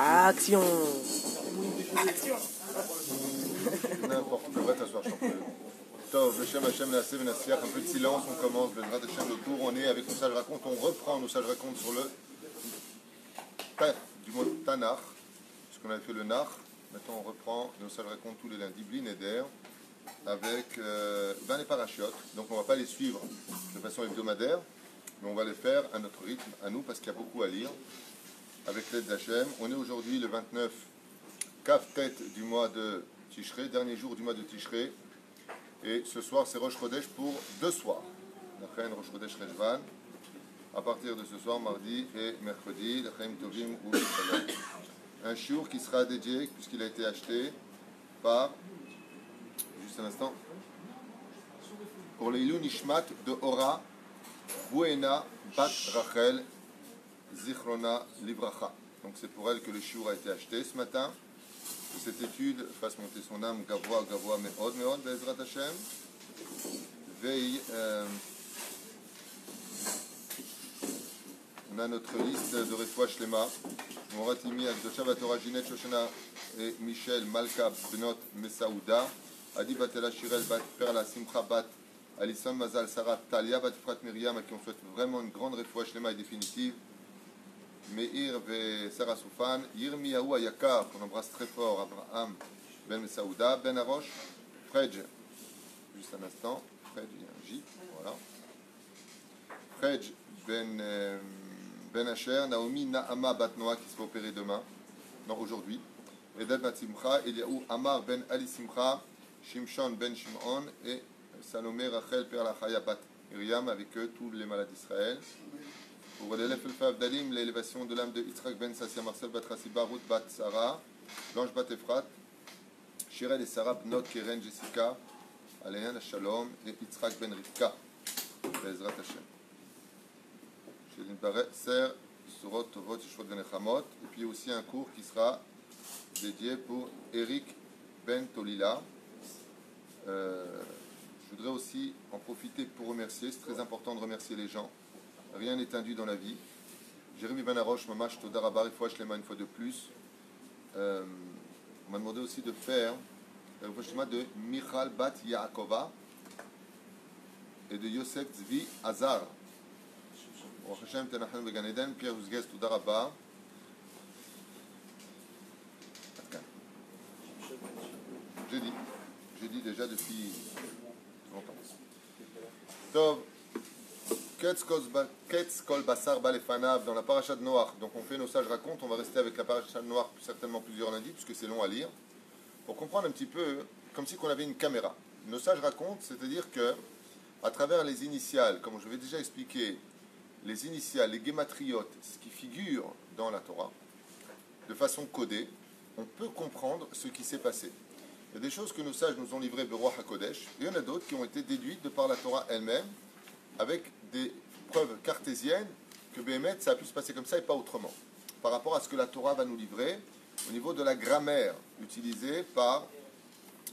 Action. N'importe quoi, t'asseoir, je t'en prie. Tov, Hashem, Hashem, Naaseh, Venasiach, un peu de silence, on commence, le Bezrat Hashem, le tour, on est avec nos sages racontes, on reprend nos sages racontes sur le du mot Tanakh, puisqu'on avait fait le Nach, maintenant on reprend nos sages racontes tous les lundis, Bli Neder, avec les parachiotes, donc on ne va pas les suivre de façon hebdomadaire, mais on va les faire à notre rythme, à nous, parce qu'il y a beaucoup à lire, avec l'aide d'Hachem. On est aujourd'hui le 29 Kaf tête du mois de Tishré, dernier jour du mois de Tishré, et ce soir c'est Rosh Chodesh pour 2 soirs. La reine Rosh Chodesh Rejvan, à partir de ce soir, mardi et mercredi, la reine Tovim ou Shalom. Un shiur qui sera dédié, puisqu'il a été acheté par, juste un instant, pour l'Ilou Nishmat de Ora, Buena Bat Rachel Zichrona Livracha. Donc c'est pour elle que le shiur a été acheté ce matin. Que cette étude fasse monter son âme Gavoa, Gavoa, Me'od, Me'od, Be'ezrat Hashem. Veille, on a notre liste de Refoua Shlema. Moratimi, Akdosha, Batora, Ginette, Shoshana et Michel, Malka, Benot, Mesaouda. Adi Batela, Shirel, Bat Perla, Simcha, Bat Alison, Mazal, Sarah, Talia, Bat Frat, Myriam, à qui on souhaite vraiment une grande Refoua Shlema et définitive. Meir et Sarah Soufan, Yirmiyahu Ayakar, qu'on embrasse très fort, Abraham Ben Mesaouda, Ben Arosh, Fredj, juste un instant, Fredj, il y a un J, voilà. Fredj Ben Asher, Naomi Naama Bat Noah qui se va opérer demain, non aujourd'hui, Edet Bat Simcha, Eliaou Amar Ben Ali Simcha, Shimshon Ben Shimon et Salomé Rachel Perlachaya Bat Miriam, avec eux tous les malades d'Israël. Pour l'élève Abdalim, l'élévation de l'âme de Yitzhak Ben Sassia Marcel Bat Rassiba, Ruth Bat Sarah, Blanche Bat Efrat, Shirel et Sarah Bnot Keren Jessica, Aléhan Shalom et Yitzhak Ben Rivka, Bezrat Hashem. Chez Ser, Surot Tovot, Yeshua Ben Echamot, et puis aussi un cours qui sera dédié pour Eric Ben Tolila. Je voudrais aussi en profiter pour remercier, c'est très important de remercier les gens. Rien n'est induit dans la vie. Jérémy Ben Arosh, Mamash Todarabar, il faut Shlema une fois de plus. On m'a demandé aussi de faire le Shlema de Michal Bat Yaakova et de Yosef Zvi Azar. Pierre Ouzguez Todarabar. J'ai dit déjà depuis longtemps. Tov. Ketz Kol Basar Balefanav dans la paracha de Noach. Donc on fait nos sages racontes, on va rester avec la paracha de Noach certainement plusieurs lundis, puisque c'est long à lire, pour comprendre un petit peu, comme si on avait une caméra. Nos sages racontes, c'est-à-dire que, à travers les initiales, comme je vais déjà expliquer, les initiales, les guématriotes, ce qui figure dans la Torah, de façon codée, on peut comprendre ce qui s'est passé. Il y a des choses que nos sages nous ont livrées de Roi HaKodesh, et il y en a d'autres qui ont été déduites de par la Torah elle-même, avec des preuves cartésiennes que Béhémet, ça a pu se passer comme ça et pas autrement. Par rapport à ce que la Torah va nous livrer au niveau de la grammaire utilisée par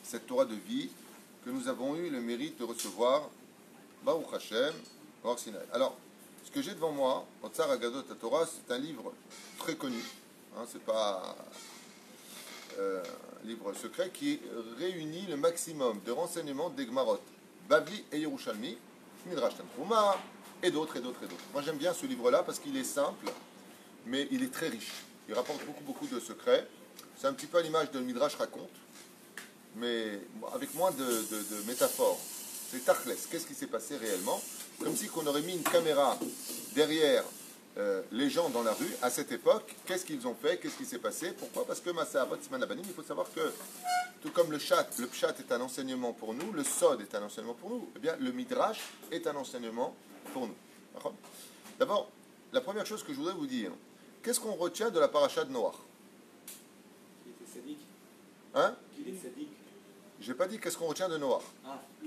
cette Torah de vie que nous avons eu le mérite de recevoir, Baruch Hashem, Or Sinai. Alors, ce que j'ai devant moi, Otsar Agadot Torah, c'est un livre très connu. C'est pas un livre secret qui réunit le maximum de renseignements des Gmarot, Bavli et Yerushalmi, Midrash Tanchuma, et d'autres. Moi j'aime bien ce livre-là parce qu'il est simple, mais il est très riche. Il rapporte beaucoup de secrets. C'est un petit peu à l'image de Midrash raconte, mais avec moins de métaphores. C'est Tachles, qu'est-ce qui s'est passé réellement? Comme si on aurait mis une caméra derrière les gens dans la rue à cette époque. Qu'est-ce qu'ils ont fait? Qu'est-ce qui s'est passé? Pourquoi? Parce que Masa'avat Siman Abanim, il faut savoir que tout comme le pshat est un enseignement pour nous, le sod est un enseignement pour nous, eh bien le midrash est un enseignement pour nous. D'abord, la première chose que je voudrais vous dire, qu'est-ce qu'on retient de la paracha de Noach? Il était sadique. Hein? Il est sadique. J'ai pas dit qu'est-ce qu'on retient de Noach.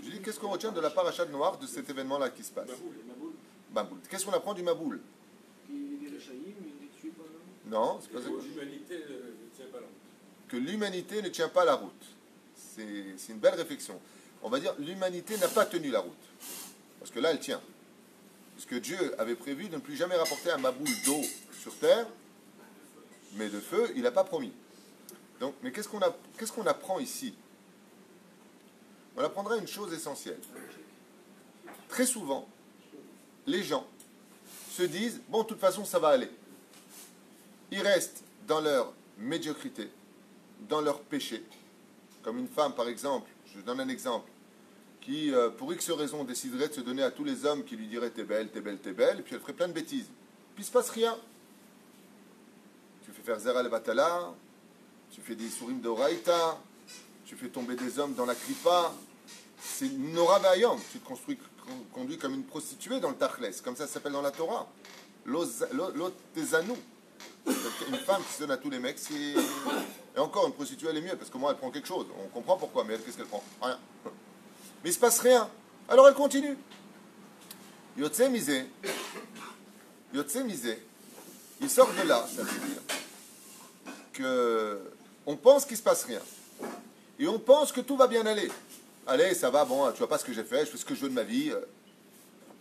J'ai dit qu'est-ce qu'on retient de la paracha de Noach, de cet événement-là qui se passe. Maboul. Qu'est-ce qu'on apprend du Maboul? Non, c'est pas ça. L'humanité ne tient pas la route. Que l'humanité ne tient pas la route. C'est une belle réflexion. On va dire l'humanité n'a pas tenu la route. Parce que là, elle tient. Parce que Dieu avait prévu de ne plus jamais rapporter un maboul d'eau sur terre mais de feu, il n'a pas promis. Donc, mais qu'est-ce qu'on apprend ici? On apprendra une chose essentielle. Très souvent, les gens se disent, bon, de toute façon, ça va aller. Ils restent dans leur médiocrité, dans leur péché. Comme une femme, par exemple, je donne un exemple, qui, pour X raison, déciderait de se donner à tous les hommes qui lui diraient t'es belle, t'es belle, t'es belle, et puis elle ferait plein de bêtises. Puis il ne se passe rien. Tu fais faire Zera le-Batala, tu fais des sourim d'Oraïta, tu fais tomber des hommes dans la kripa. C'est Nora Bayom. Tu te conduis comme une prostituée dans le Tachles, comme ça s'appelle dans la Torah. L'Otezanou. Une femme qui se donne à tous les mecs, c'est. Et encore, une prostituée, elle est mieux, parce que moi, elle prend quelque chose. On comprend pourquoi, mais elle, qu'est-ce qu'elle prend? Rien. Mais il ne se passe rien. Alors elle continue. Yotse misé, il sort de là, ça veut dire que on pense qu'il ne se passe rien. Et on pense que tout va bien aller. Allez, ça va, bon, tu vois pas ce que j'ai fait, je fais ce que je veux de ma vie.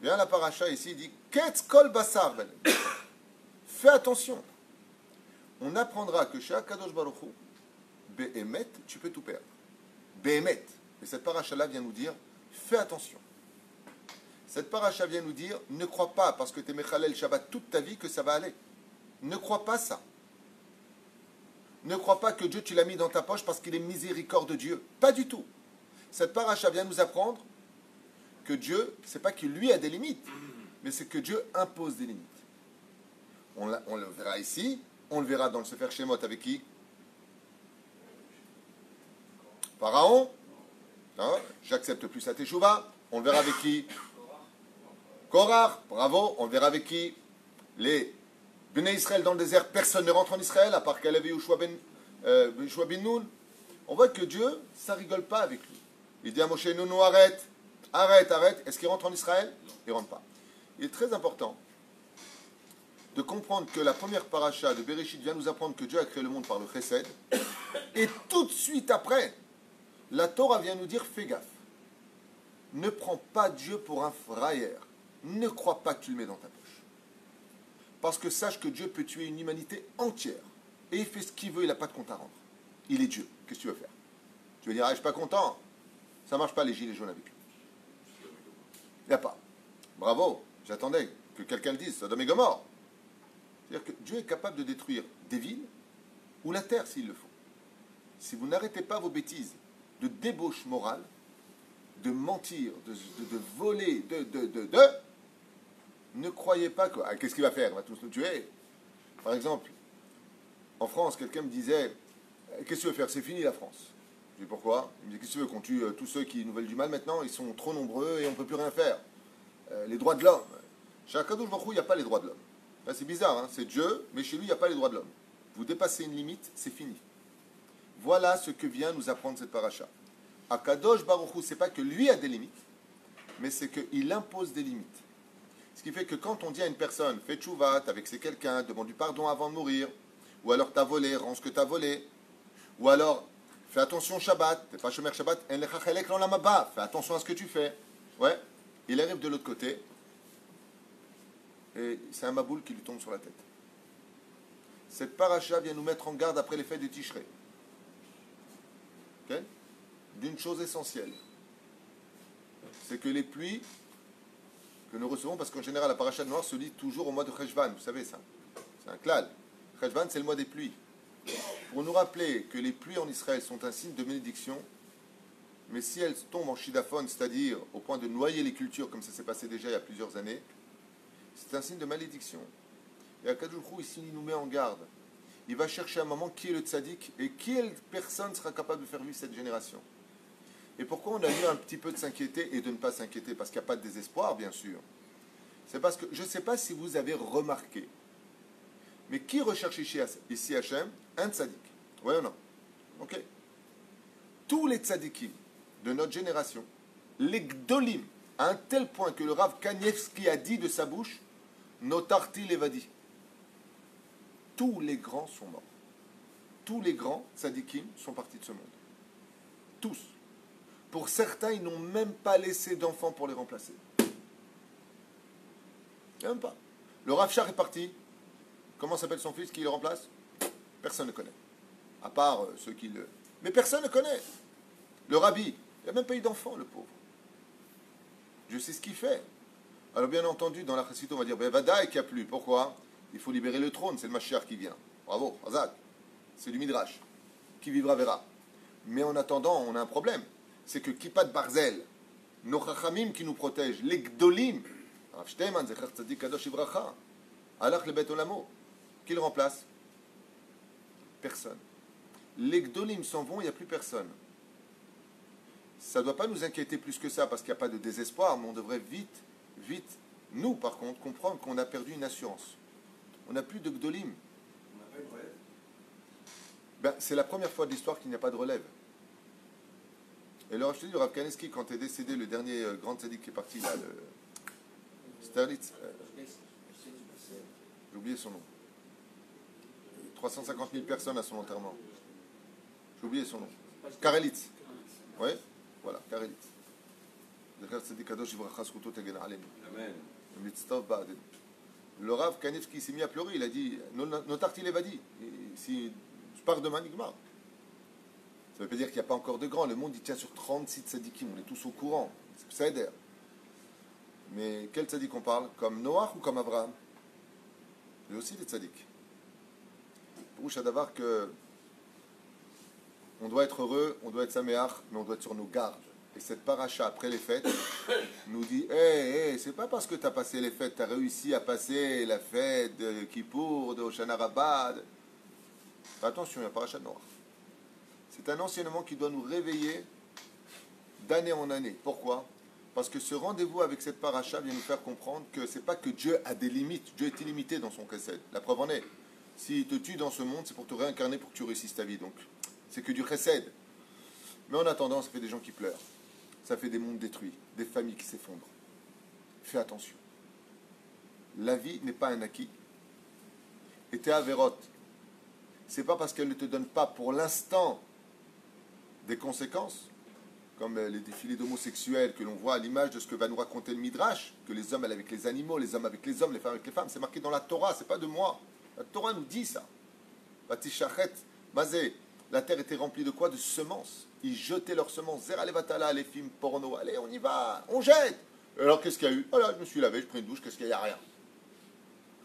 Bien, la paracha ici, il dit Ketz kol basar. Fais attention. On apprendra que chez Akadosh Baruch Hu, Be'emet, tu peux tout perdre. Be'emet. Et cette paracha-là vient nous dire fais attention. Cette paracha vient nous dire ne crois pas, parce que tu es Mechalel Shabbat toute ta vie, que ça va aller. Ne crois pas ça. Ne crois pas que Dieu, tu l'as mis dans ta poche parce qu'il est miséricorde de Dieu. Pas du tout. Cette paracha vient nous apprendre que Dieu, c'est pas qu'il lui a des limites, mais c'est que Dieu impose des limites. On le verra ici, on le verra dans le Sefer Shemot avec qui? Pharaon. Hein? J'accepte plus sa teshuva. On le verra avec qui? Korach. Bravo. On le verra avec qui? Les Bnei Israël dans le désert. Personne ne rentre en Israël à part Kalev et Yoshua ben Nun. On voit que Dieu, ça rigole pas avec lui. Il dit à Moshe, non, arrête. Est-ce qu'il rentre en Israël? Il ne rentre pas. Il est très important de comprendre que la première paracha de Bereshit vient nous apprendre que Dieu a créé le monde par le Chesed. Et tout de suite après, la Torah vient nous dire fais gaffe. Ne prends pas Dieu pour un frayeur. Ne crois pas que tu le mets dans ta poche. Parce que sache que Dieu peut tuer une humanité entière. Et il fait ce qu'il veut, il n'a pas de compte à rendre. Il est Dieu. Qu'est-ce que tu veux faire? Tu veux dire, ah, je ne suis pas content. Ça ne marche pas les gilets jaunes avec lui. Il n'y a pas. Bravo, j'attendais que quelqu'un le dise, Sodome et Gomorrhe. C'est-à-dire que Dieu est capable de détruire des villes ou la terre s'il le faut. Si vous n'arrêtez pas vos bêtises de débauche morale, de mentir, de voler, ne croyez pas que... Ah, qu'est-ce qu'il va faire? Il va tous nous tuer. Par exemple, en France, quelqu'un me disait qu'est-ce que tu veux faire? C'est fini la France. Je dis pourquoi? Il me dit qu'est-ce que tu veux qu'on tue tous ceux qui nous veulent du mal maintenant? Ils sont trop nombreux et on ne peut plus rien faire. Les droits de l'homme. Chez Akadosh Baruch Hu, il n'y a pas les droits de l'homme. Là, c'est bizarre, hein? C'est Dieu, mais chez lui, il n'y a pas les droits de l'homme. Vous dépassez une limite, c'est fini. Voilà ce que vient nous apprendre cette paracha. Akadosh Baruch Hu, c'est pas que lui a des limites, mais c'est qu'il impose des limites. Ce qui fait que quand on dit à une personne, fais tchouva, t'as vexé quelqu'un, demande du pardon avant de mourir, ou alors t'as volé, rends ce que t'as volé, ou alors fais attention au Shabbat, t'es pas chômeur Shabbat, fais attention à ce que tu fais. Ouais, il arrive de l'autre côté, et c'est un maboule qui lui tombe sur la tête. Cette paracha vient nous mettre en garde après les fêtes de Tishrei. Okay? D'une chose essentielle, c'est que les pluies que nous recevons, parce qu'en général la paracha de Noir se lit toujours au mois de Cheshvan, vous savez ça, c'est un klal. Cheshvan, c'est le mois des pluies. Pour nous rappeler que les pluies en Israël sont un signe de bénédiction, mais si elles tombent en shidaphone, c'est-à-dire au point de noyer les cultures, comme ça s'est passé déjà il y a plusieurs années, c'est un signe de malédiction. Et Akadosh Baruch Hu ici il nous met en garde. Il va chercher un moment qui est le tzaddik et quelle personne sera capable de faire vivre cette génération. Et pourquoi on a eu un petit peu de s'inquiéter et de ne pas s'inquiéter? Parce qu'il n'y a pas de désespoir, bien sûr. C'est parce que, je ne sais pas si vous avez remarqué, mais qui recherche ici Hachem? Un tzaddik. Oui ou non? Ok. Tous les tzaddikim de notre génération, les gdolim, à un tel point que le Rav Kanievski a dit de sa bouche, Notarti levadi. Tous les grands sont morts. Tous les grands tzaddikim sont partis de ce monde. Tous. Pour certains, ils n'ont même pas laissé d'enfants pour les remplacer. Même pas. Le Rav Shach est parti. Comment s'appelle son fils qui le remplace? Personne ne connaît. À part ceux qui le... Mais personne ne connaît. Le rabbi, il n'a même pas eu d'enfant, le pauvre. Je sais ce qu'il fait. Alors bien entendu, dans la chassidut, on va dire, ben Vadaï qu'il n'y a plus. Pourquoi? Il faut libérer le trône, c'est le Mashiach qui vient. Bravo, Hazak. C'est du Midrash. Qui vivra verra. Mais en attendant, on a un problème. C'est que Kippat Barzel, nos chachamim qui nous protègent, les gdolim, Rav Shteiman, Zecher Tzadik Kadosh Ivracha, Alach le Bet Olamo, qui le remplace? Personne. Les gdolim s'en vont, il n'y a plus personne. Ça ne doit pas nous inquiéter plus que ça, parce qu'il n'y a pas de désespoir, mais on devrait vite, nous par contre, comprendre qu'on a perdu une assurance. On n'a plus de gdolim. On n'a pas une relève. Ben, c'est la première fois de l'histoire qu'il n'y a pas de relève. Et alors, je te dis, le Rav Kaneski, quand est décédé le dernier grand tzaddik qui est parti, là, le Sterlitz, j'ai oublié son nom. 350 000 personnes à son enterrement. J'ai oublié son nom. Karelitz. Oui, voilà, Karelitz. Amen. Le Rav Kanevski s'est mis à pleurer, il a dit Notarti Levadi, si je pars demain, Nigmar. Ça ne veut pas dire qu'il n'y a pas encore de grands. Le monde il tient sur 36 tzadikim, on est tous au courant. C'est Psaïder. Mais quel tzadik on parle? Comme Noach ou comme Abraham? Il y a aussi des tzadiks. Pour Shadavar que on doit être heureux, on doit être saméach, mais on doit être sur nos gardes. Et cette paracha après les fêtes nous dit c'est pas parce que tu as passé les fêtes, tu as réussi à passer la fête de Kippour, de Hoshana Rabbah. Attention, il y a paracha de Noach. C'est un enseignement qui doit nous réveiller d'année en année. Pourquoi? Parce que ce rendez-vous avec cette paracha vient nous faire comprendre que c'est pas que Dieu a des limites. Dieu est illimité dans son chesed. La preuve en est. S'il te tue dans ce monde, c'est pour te réincarner, pour que tu réussisses ta vie. Donc, c'est que du chesed. Mais en attendant, ça fait des gens qui pleurent. Ça fait des mondes détruits, des familles qui s'effondrent. Fais attention. La vie n'est pas un acquis. Et tes avérotes, c'est pas parce qu'elle ne te donne pas pour l'instant des conséquences, comme les défilés d'homosexuels que l'on voit à l'image de ce que va nous raconter le Midrash, que les hommes avec les animaux, les hommes avec les hommes, les femmes avec les femmes, c'est marqué dans la Torah, c'est pas de moi. La Torah nous dit ça. Batishachet, Mazé, la terre était remplie de quoi? De semences. Ils jetaient leurs semences. Zera levatala, les films porno. Allez, on y va, on jette. Et alors, qu'est-ce qu'il y a eu? Voilà, je me suis lavé, je prends une douche, qu'est-ce qu'il y a? Il n'y a rien.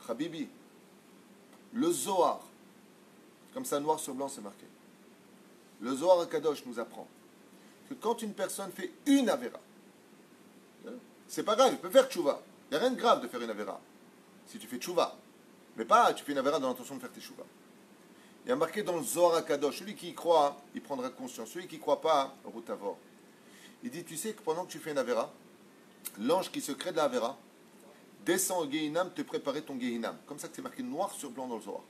Habibi, le Zohar, comme ça, noir sur blanc, c'est marqué. Le Zohar Akadosh nous apprend que quand une personne fait une avéra, c'est pas grave, il peut faire tchouva. Il n'y a rien de grave de faire une avéra. Si tu fais tchouva. Mais pas, tu fais une avéra dans l'intention de faire tes tchouva. Il y a marqué dans le Zohar Akadosh, celui qui y croit, il prendra conscience. Celui qui ne croit pas, route à vor. Il dit, tu sais que pendant que tu fais une avéra, l'ange qui se crée de la avéra descend au Gehinam te préparer ton Gehinam. Comme ça que c'est marqué noir sur blanc dans le Zohar.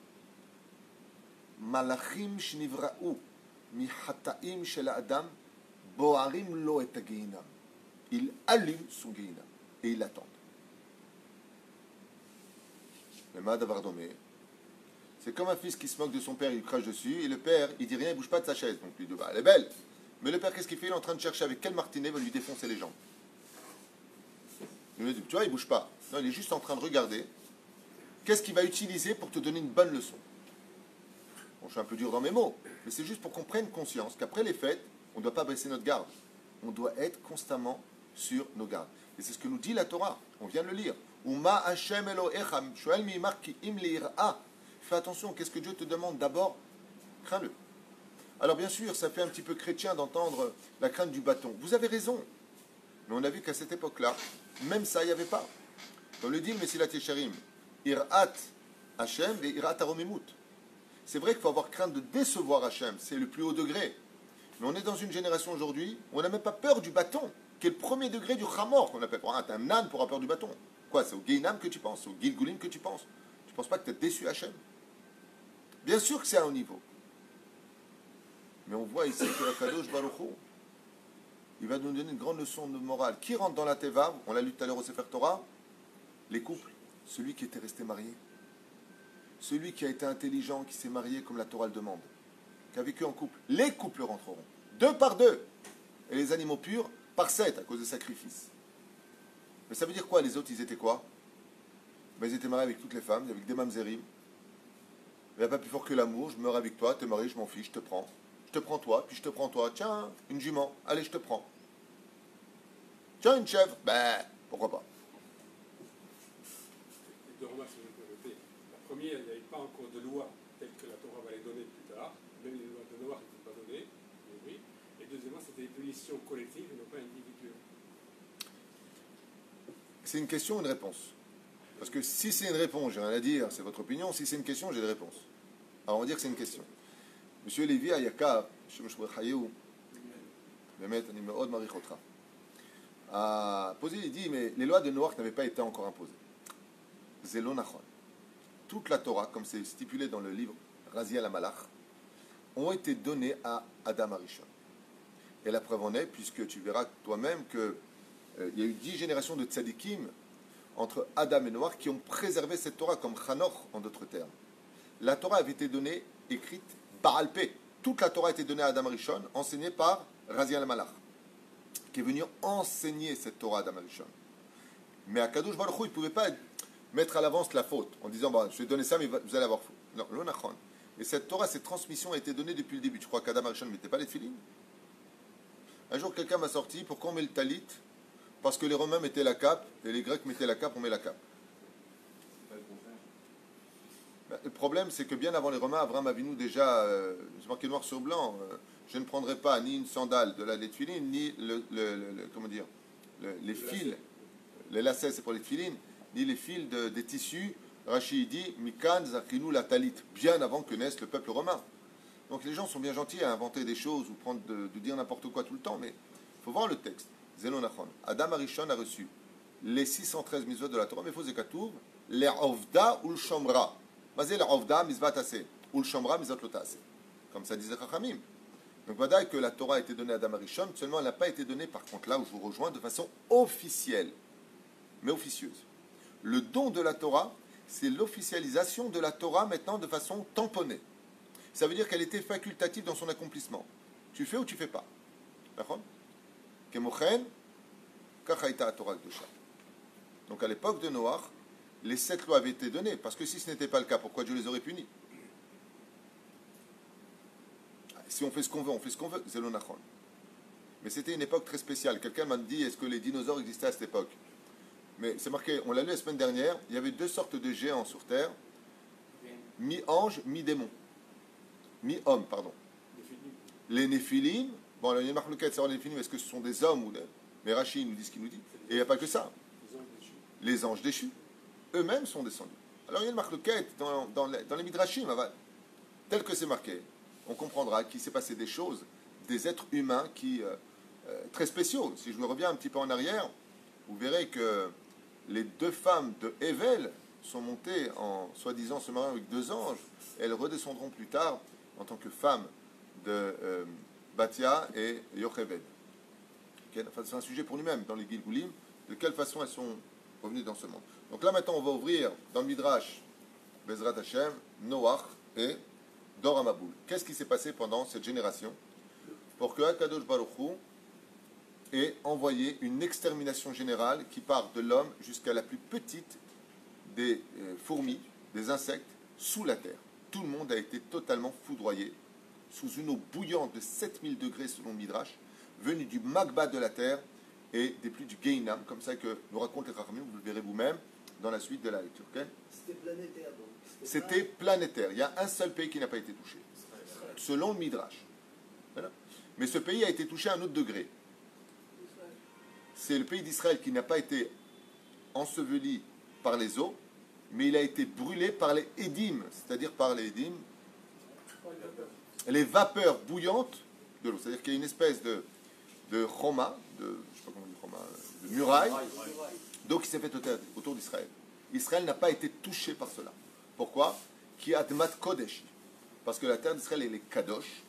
Malachim shnivra'u mi hataim shel adam boarim lo et Gehinam. Il allume son Gehinam et il l'attend. Le Madavardomé. C'est comme un fils qui se moque de son père, il crache dessus, et le père, il dit rien, il bouge pas de sa chaise. Donc il dit, bah, elle est belle. Mais le père, qu'est-ce qu'il fait? Il est en train de chercher avec quel martinet va lui défoncer les jambes. Il me dit, tu vois, il bouge pas. Non, il est juste en train de regarder. Qu'est-ce qu'il va utiliser pour te donner une bonne leçon? Bon, je suis un peu dur dans mes mots, mais c'est juste pour qu'on prenne conscience qu'après les fêtes, on ne doit pas baisser notre garde. On doit être constamment sur nos gardes. Et c'est ce que nous dit la Torah. On vient de le lire. Uma Hashem Elohecham, Shoel Mimar ki im le'ira. Fais attention, qu'est-ce que Dieu te demande? D'abord, crains-le. Alors bien sûr, ça fait un petit peu chrétien d'entendre la crainte du bâton. Vous avez raison. Mais on a vu qu'à cette époque-là, même ça, il n'y avait pas. On le dit, Mesilat Yesharim, Irat Hashem et Irat Aromimut. C'est vrai qu'il faut avoir crainte de décevoir Hashem, c'est le plus haut degré. Mais on est dans une génération aujourd'hui où on n'a même pas peur du bâton, qui est le premier degré du Chamor, qu'on appelle. Ah, t'es un âne pour avoir peur du bâton. Quoi, c'est au Gehinam que tu penses, c'est au Gilgulim que tu penses. Tu ne penses pas que tu es déçu Hashem? Bien sûr que c'est à un haut niveau. Mais on voit ici que la Kadosh Baruch Hu, il va nous donner une grande leçon de morale. Qui rentre dans la Teva? On l'a lu tout à l'heure au Sefer Torah. Les couples. Celui qui était resté marié. Celui qui a été intelligent, qui s'est marié comme la Torah le demande. Qui a vécu en couple. Les couples rentreront. 2 par 2. Et les animaux purs par 7 à cause des sacrifices. Mais ça veut dire quoi? Les autres, ils étaient quoi? Ben, ils étaient mariés avec toutes les femmes, avec des mamzerim. Il n'y a pas plus fort que l'amour, je meurs avec toi, t'es marié, je m'en fiche, je te prends. Je te prends toi, puis je te prends toi. Tiens, une jument, allez, je te prends. Tiens, une chèvre, ben, pourquoi pas. Deux remarques que je peux répéter. La première, il n'y avait pas encore de loi telle que la Torah va les donner plus tard. Même les lois de Noir ne sont pas données. Oui. Et deuxièmement, c'était des punitions collectives et non pas individuelles. C'est une question ou une réponse? Parce que si c'est une réponse, j'ai rien à dire, c'est votre opinion. Si c'est une question, j'ai des réponses. Alors on va dire que c'est une question. Monsieur Lévi Ayaka, a posé, il dit, mais les lois de Noach n'avaient pas été encore imposées. Zelo Nachon. Toute la Torah, comme c'est stipulé dans le livre Raziel Amalach, ont été données à Adam Arishon. Et la preuve en est, puisque tu verras toi-même qu'il y a eu 10 générations de tzadikim entre Adam et Noach qui ont préservé cette Torah, comme Chanoch en d'autres termes. La Torah avait été donnée, écrite, Baal Peh. Toute la Torah a été donnée à Adam Arishon, enseignée par Raziel Amalach, qui est venu enseigner cette Torah à Adam Arishon. Mais à Kadosh Baruch Hu, il ne pouvait pas mettre à l'avance la faute, en disant, bah, je vais donner ça, mais vous allez avoir faute. Non, l'onachon. Et cette Torah, cette transmission a été donnée depuis le début. Tu crois qu'Adam Arishon ne mettait pas les tefilines? Un jour, quelqu'un m'a sorti, pourquoi on met le talit? Parce que les Romains mettaient la cape, et les Grecs mettaient la cape, on met la cape. Ben, le problème, c'est que bien avant les Romains, Abraham Avinu déjà, c'est marqué noir sur blanc, je ne prendrai pas ni une sandale de la tefilines, ni comment dire, les fils, les lacets, c'est pour les tefilines, ni les fils des tissus. Rashi dit Mikan Zakinu la talit, bien avant que naisse le peuple romain. Donc les gens sont bien gentils à inventer des choses ou prendre de dire n'importe quoi tout le temps, mais il faut voir le texte. Zelonachon. Adam Arishon a reçu les 613 mitzvot de la Torah, mais il faut zekatour, les ovda ou le shomra. Basé les ovda, mitzvot assez, ou le shomra, mitzvot lotase. Comme ça disait Chachamim. Donc voilà que la Torah a été donnée à Adam Arishon, seulement elle n'a pas été donnée, par contre là où je vous rejoins, de façon officielle, mais officieuse. Le don de la Torah, c'est l'officialisation de la Torah maintenant de façon tamponnée. Ça veut dire qu'elle était facultative dans son accomplissement. Tu fais ou tu fais pas. D'accord? Kemochen, kachaita Torah Kedusha. Donc à l'époque de Noach, les 7 lois avaient été données, parce que si ce n'était pas le cas, pourquoi Dieu les aurait punis? Si on fait ce qu'on veut, on fait ce qu'on veut, c'est l'onachon. Mais c'était une époque très spéciale. Quelqu'un m'a dit, est-ce que les dinosaures existaient à cette époque? Mais c'est marqué, on l'a lu la semaine dernière, il y avait 2 sortes de géants sur Terre, mi-ange, mi-démon. Mi-homme, pardon. Les néphilim, bon, il y a marque le cas de savoir les néphilim, est-ce que ce sont des hommes ou des... Mais Rachid nous dit ce qu'il nous dit. Et il n'y a pas que ça. Les anges déchus, eux-mêmes sont descendus. Alors il y a une marque le cas dans les midrashim, tel que c'est marqué. On comprendra qu'il s'est passé des choses, des êtres humains qui très spéciaux. Si je me reviens un petit peu en arrière, vous verrez que les 2 femmes de Hevel sont montées en soi-disant se mariant avec 2 anges. Elles redescendront plus tard en tant que femmes de Batia et Yocheved. Enfin, c'est un sujet pour lui-même dans les Gilgulim, de quelle façon elles sont revenues dans ce monde. Donc là maintenant on va ouvrir dans le Midrash Bezrat Hashem, Noach et Dor HaMabul. Qu'est-ce qui s'est passé pendant cette génération pour que Akadosh Baruch Hu ait envoyé une extermination générale qui part de l'homme jusqu'à la plus petite des fourmis, des insectes, sous la terre. Tout le monde a été totalement foudroyé sous une eau bouillante de 7000 degrés selon le Midrash, venue du magma de la terre et des pluies du Geinam, comme ça que nous raconte les Chachamim, vous le verrez vous-même dans la suite de la lecture. Okay? C'était planétaire donc. C'était planétaire. Il y a un seul pays qui n'a pas été touché, selon le Midrash. Voilà. Mais ce pays a été touché à un autre degré. C'est le pays d'Israël qui n'a pas été enseveli par les eaux, mais il a été brûlé par les édim, c'est-à-dire par les édim, les vapeurs bouillantes de l'eau. C'est-à-dire qu'il y a une espèce de choma, je sais pas comment on dit choma, de muraille, d'eau qui s'est faite autour d'Israël. Israël n'a pas été touché par cela. Pourquoi? Qui admat kodesh. Parce que la terre d'Israël, elle est kadosh.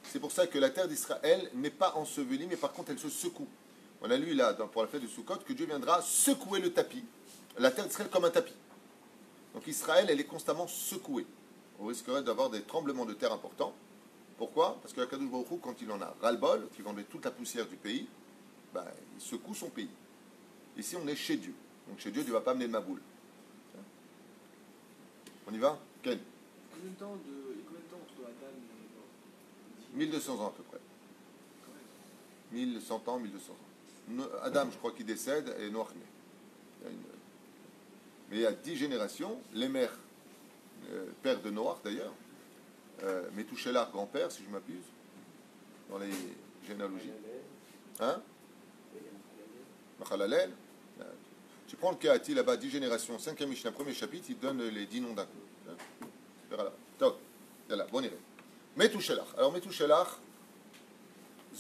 C'est pour ça que la terre d'Israël n'est pas ensevelie, mais par contre elle se secoue. On a lu là, pour la fête de Sukkot, que Dieu viendra secouer le tapis. La terre d'Israël comme un tapis. Donc Israël, elle est constamment secouée. On risquerait d'avoir des tremblements de terre importants. Pourquoi? Parce que la Kadosh Baruch Hu, quand il en a ras-le-bol, qu'il va enlever toute la poussière du pays, ben, il secoue son pays. Ici, on est chez Dieu. Donc chez Dieu, Dieu ne va pas amener de ma boule. On y va? Ken? Combien de temps entre Adam et 1200 ans à peu près. 1100 ans, 1200 ans. Adam, je crois qu'il décède, et Noach naît. Mais il y a 10 générations, les mères, père de Noach d'ailleurs, Métouchélar, grand-père, si je m'abuse, dans les généalogies. Hein? Machalalel. Tu prends le Kehati là-bas, 10 générations, 5e Mishnah, premier chapitre, il donne les 10 noms d'un coup. Voilà. Donc, voilà, bon iré. Métouchélar. Alors, Métouchélar,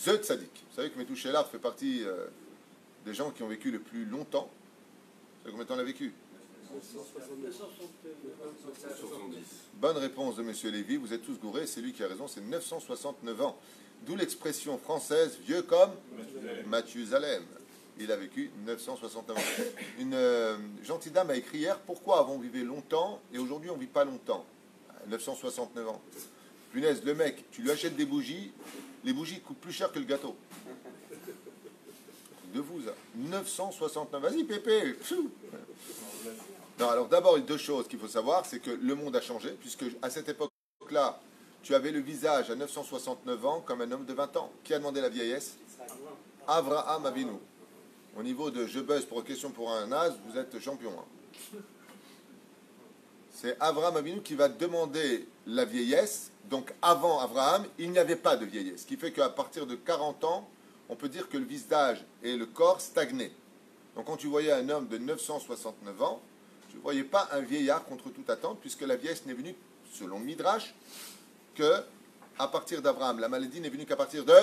The Tzadik. Vous savez que Métouchélar fait partie des gens qui ont vécu le plus longtemps. Vous savez combien de temps il a vécu? 70. Bonne réponse de M. Lévy, vous êtes tous gourés, c'est lui qui a raison, c'est 969 ans. D'où l'expression française vieux comme Mathusalem. Il a vécu 969 ans. Une gentille dame a écrit hier pourquoi avant on vivait longtemps et aujourd'hui on ne vit pas longtemps. 969 ans. Punaise, le mec, tu lui achètes des bougies, les bougies coûtent plus cher que le gâteau. De vous, ça. 969. Vas-y, Pépé. Pfiou. Non, alors d'abord, il y a deux choses qu'il faut savoir, c'est que le monde a changé, puisque à cette époque-là, tu avais le visage à 969 ans comme un homme de 20 ans. Qui a demandé la vieillesse? Avraham Avinu. Au niveau de je buzz pour question pour un as, vous êtes champion. Hein. C'est Avraham Avinu qui va demander la vieillesse. Donc avant Avraham, il n'y avait pas de vieillesse. Ce qui fait qu'à partir de 40 ans, on peut dire que le visage et le corps stagnaient. Donc quand tu voyais un homme de 969 ans, tu ne voyais pas un vieillard contre toute attente, puisque la vieillesse n'est venue, selon Midrash, que à partir d'Abraham. La maladie n'est venue qu'à partir de...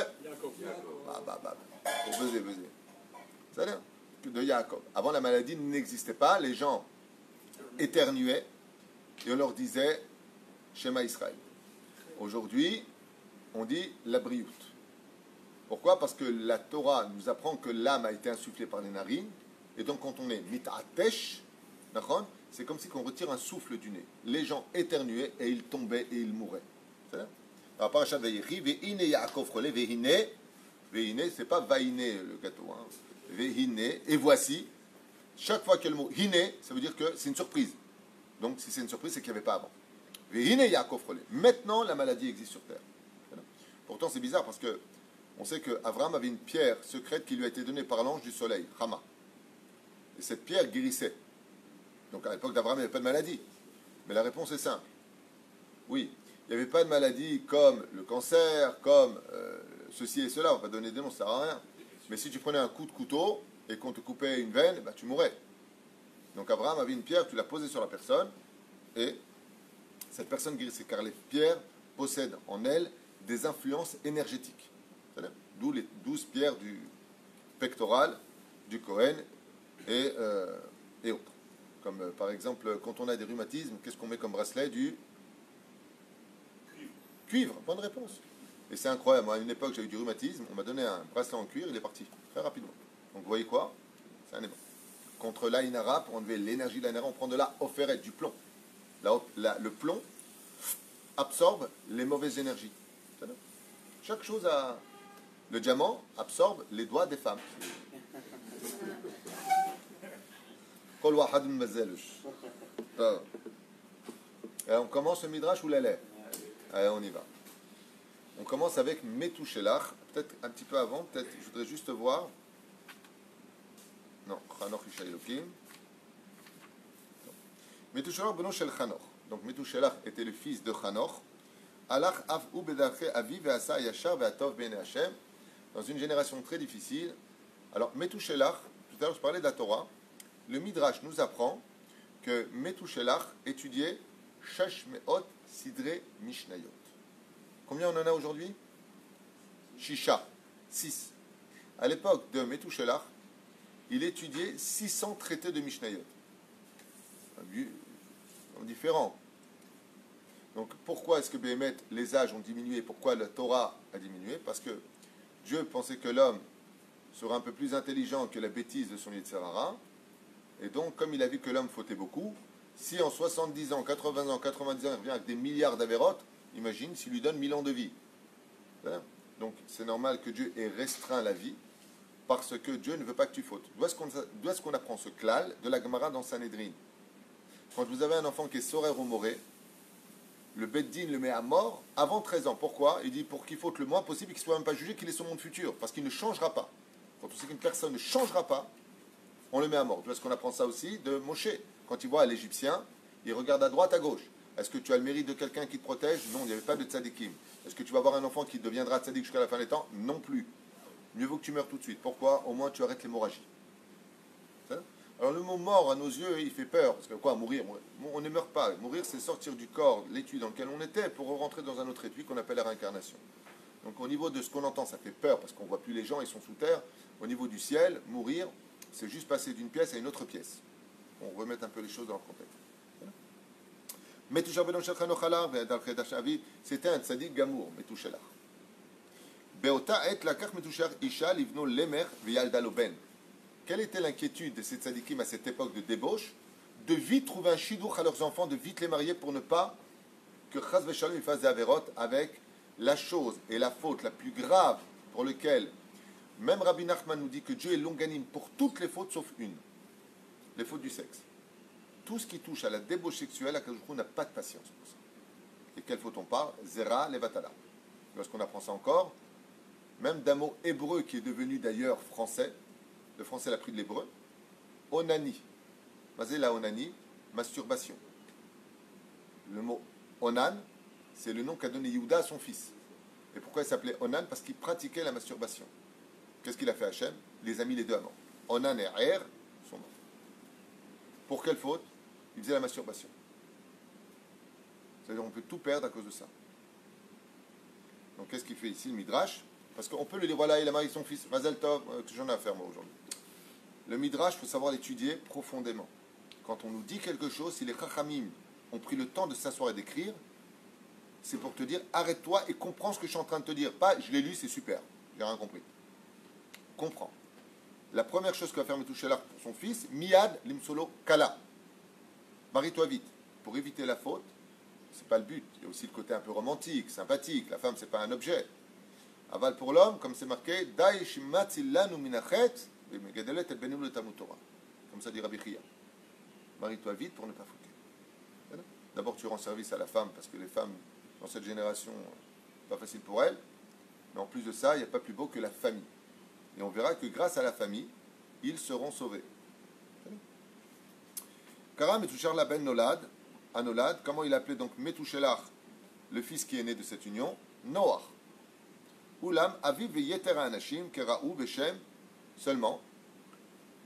Pour buzzer. C'est-à-dire de Yaakov. Avant, la maladie n'existait pas. Les gens éternuaient et on leur disait Shema Israël. Aujourd'hui, on dit la brioute. Pourquoi? Parce que la Torah nous apprend que l'âme a été insufflée par les narines. Et donc, quand on est mit'atesh, c'est comme si on retire un souffle du nez. Les gens éternuaient et ils tombaient et ils mouraient. C'est-à-dire? Alors, parachat Vayechi, ve'ine Yaakov relé, ve'ine, c'est pas vaïne le gâteau, hein. Ve'ine, et voici. Chaque fois qu'il y a le mot hine, ça veut dire que c'est une surprise. Donc, si c'est une surprise, c'est qu'il n'y avait pas avant. Ve'ine Yaakov relé. Maintenant, la maladie existe sur terre. Pourtant, c'est bizarre parce que on sait qu'Abraham avait une pierre secrète qui lui a été donnée par l'ange du soleil, Hama. Et cette pierre guérissait. Donc à l'époque d'Abraham, il n'y avait pas de maladie. Mais la réponse est simple. Oui, il n'y avait pas de maladie comme le cancer, comme ceci et cela. On va pas donner des noms, ça ne sert à rien. Mais si tu prenais un coup de couteau et qu'on te coupait une veine, bah, tu mourrais. Donc Abraham avait une pierre, tu l'as posée sur la personne et cette personne guérissait. Car les pierres possèdent en elles des influences énergétiques. D'où les 12 pierres du pectoral, du Kohen et autres. Comme par exemple, quand on a des rhumatismes, qu'est-ce qu'on met comme bracelet? Du cuivre. Bonne réponse. Et c'est incroyable. Moi, à une époque, j'ai eu du rhumatisme. On m'a donné un bracelet en cuivre. Il est parti très rapidement. Donc, vous voyez quoi? C'est un aimant. Contre l'Ainara, pour enlever l'énergie de l'Ainara, on prend de la offeret, du plomb. Le plomb absorbe les mauvaises énergies. Chaque chose a... Le diamant absorbe les doigts des femmes. Alors, on commence le midrash ou l'élève? Allez, on y va. On commence avec Metouchelach. Peut-être un petit peu avant, peut-être, je voudrais juste voir. Non, Chanoch Isha Elokim. Metouchelach beno shel Chanoch. Donc Metouchelach était le fils de Chanoch. Alach av u bedarche avi ve'asa yashar ve'atov b'nei Hashem. Dans une génération très difficile. Alors Metouchelach, tout à l'heure je parlais de la Torah. Le Midrash nous apprend que Metouchelach étudiait Shesh Me'ot Sidre Mishnayot. Combien on en a aujourd'hui? Shisha, 6. À l'époque de Metouchelach, il étudiait 600 traités de Mishnayot. Différent. Donc pourquoi est-ce que Béhémet, les âges ont diminué? Pourquoi la Torah a diminué? Parce que Dieu pensait que l'homme serait un peu plus intelligent que la bêtise de son Yetzer Hara. Et donc, comme il a vu que l'homme fautait beaucoup, si en 70 ans, 80 ans, 90 ans, il revient avec des milliards d'avérotes, imagine s'il lui donne 1000 ans de vie. Donc, c'est normal que Dieu ait restreint la vie, parce que Dieu ne veut pas que tu fautes. D'où est-ce qu'on apprend ce klal de la Gemara dans Sanhedrin? quand vous avez un enfant qui est sorer ou moré, le Beddin le met à mort avant 13 ans. Pourquoi? Il dit pour qu'il faute le moins possible et qu'il ne soit même pas jugé qu'il est son monde futur, parce qu'il ne changera pas. Quand on sait qu'une personne ne changera pas, on le met à mort. Tu vois ce qu'on apprend ça aussi de Moshe. Quand il voit l'Égyptien, il regarde à droite, à gauche. Est-ce que tu as le mérite de quelqu'un qui te protège? Non, il n'y avait pas de tzadikim. Est-ce que tu vas avoir un enfant qui deviendra tzadik jusqu'à la fin des temps? Non plus. Mieux vaut que tu meurs tout de suite. Pourquoi? Au moins tu arrêtes l'hémorragie. Alors le mot mort à nos yeux, il fait peur. Parce que quoi, mourir? On ne meurt pas. Mourir, c'est sortir du corps, l'étui dans lequel on était, pour rentrer dans un autre étui qu'on appelle la réincarnation. Donc au niveau de ce qu'on entend, ça fait peur, parce qu'on ne voit plus les gens, ils sont sous terre. Au niveau du ciel, mourir, c'est juste passer d'une pièce à une autre pièce. On remet un peu les choses dans le contexte. C'était un tzaddik gamour, Metouchelar. Beota et lakach Metouchelar isha livno lemer v'yalda lo ben. Quelle était l'inquiétude de ces tzadikim à cette époque de débauche? De vite trouver un shidouch à leurs enfants, de vite les marier pour ne pas que chas v'shalom ils fassent des avérotes avec la chose et la faute la plus grave pour laquelle même Rabbi Nachman nous dit que Dieu est longanime pour toutes les fautes sauf une, les fautes du sexe. Tout ce qui touche à la débauche sexuelle, Akadosh Baruch Hu n'a pas de patience pour ça. Et quelle faute on parle? Zera levatala. Lorsqu'on apprend ça encore, même d'un mot hébreu qui est devenu d'ailleurs français, le français l'a pris de l'hébreu, onani. Mazé la onani, masturbation. Le mot onan, c'est le nom qu'a donné Yehuda à son fils. Et pourquoi il s'appelait onan? Parce qu'il pratiquait la masturbation. Qu'est-ce qu'il a fait Hachem? Il les a mis les deux avant. Onan et Er sont morts. Pour quelle faute? Il faisait la masturbation. C'est-à-dire qu'on peut tout perdre à cause de ça. Donc qu'est-ce qu'il fait ici le Midrash? Parce qu'on peut le dire, voilà, il a marié son fils, Mazel Tov, que j'en ai à faire moi aujourd'hui. Le Midrash, il faut savoir l'étudier profondément. Quand on nous dit quelque chose, si les Chachamim ont pris le temps de s'asseoir et d'écrire, c'est pour te dire, arrête-toi et comprends ce que je suis en train de te dire. Pas, je l'ai lu, c'est super, j'ai rien compris. Comprends. La première chose que va faire Metouchelar pour son fils, Miad limsolo kala. Marie-toi vite. Pour éviter la faute, c'est pas le but. Il y a aussi le côté un peu romantique, sympathique. La femme, c'est pas un objet. Aval pour l'homme, comme c'est marqué, comme ça dit Rabbi Chia. Marie-toi vite pour ne pas foutre. D'abord, tu rends service à la femme, parce que les femmes, dans cette génération, pas facile pour elles. Mais en plus de ça, il n'y a pas plus beau que la famille. Et on verra que grâce à la famille, ils seront sauvés. Kara Metouchar la ben Nolad, à Nolad, comment il appelait donc Metouchelar, le fils qui est né de cette union? Noach. Ulam aviv veyeter anashim keraou beshem seulement.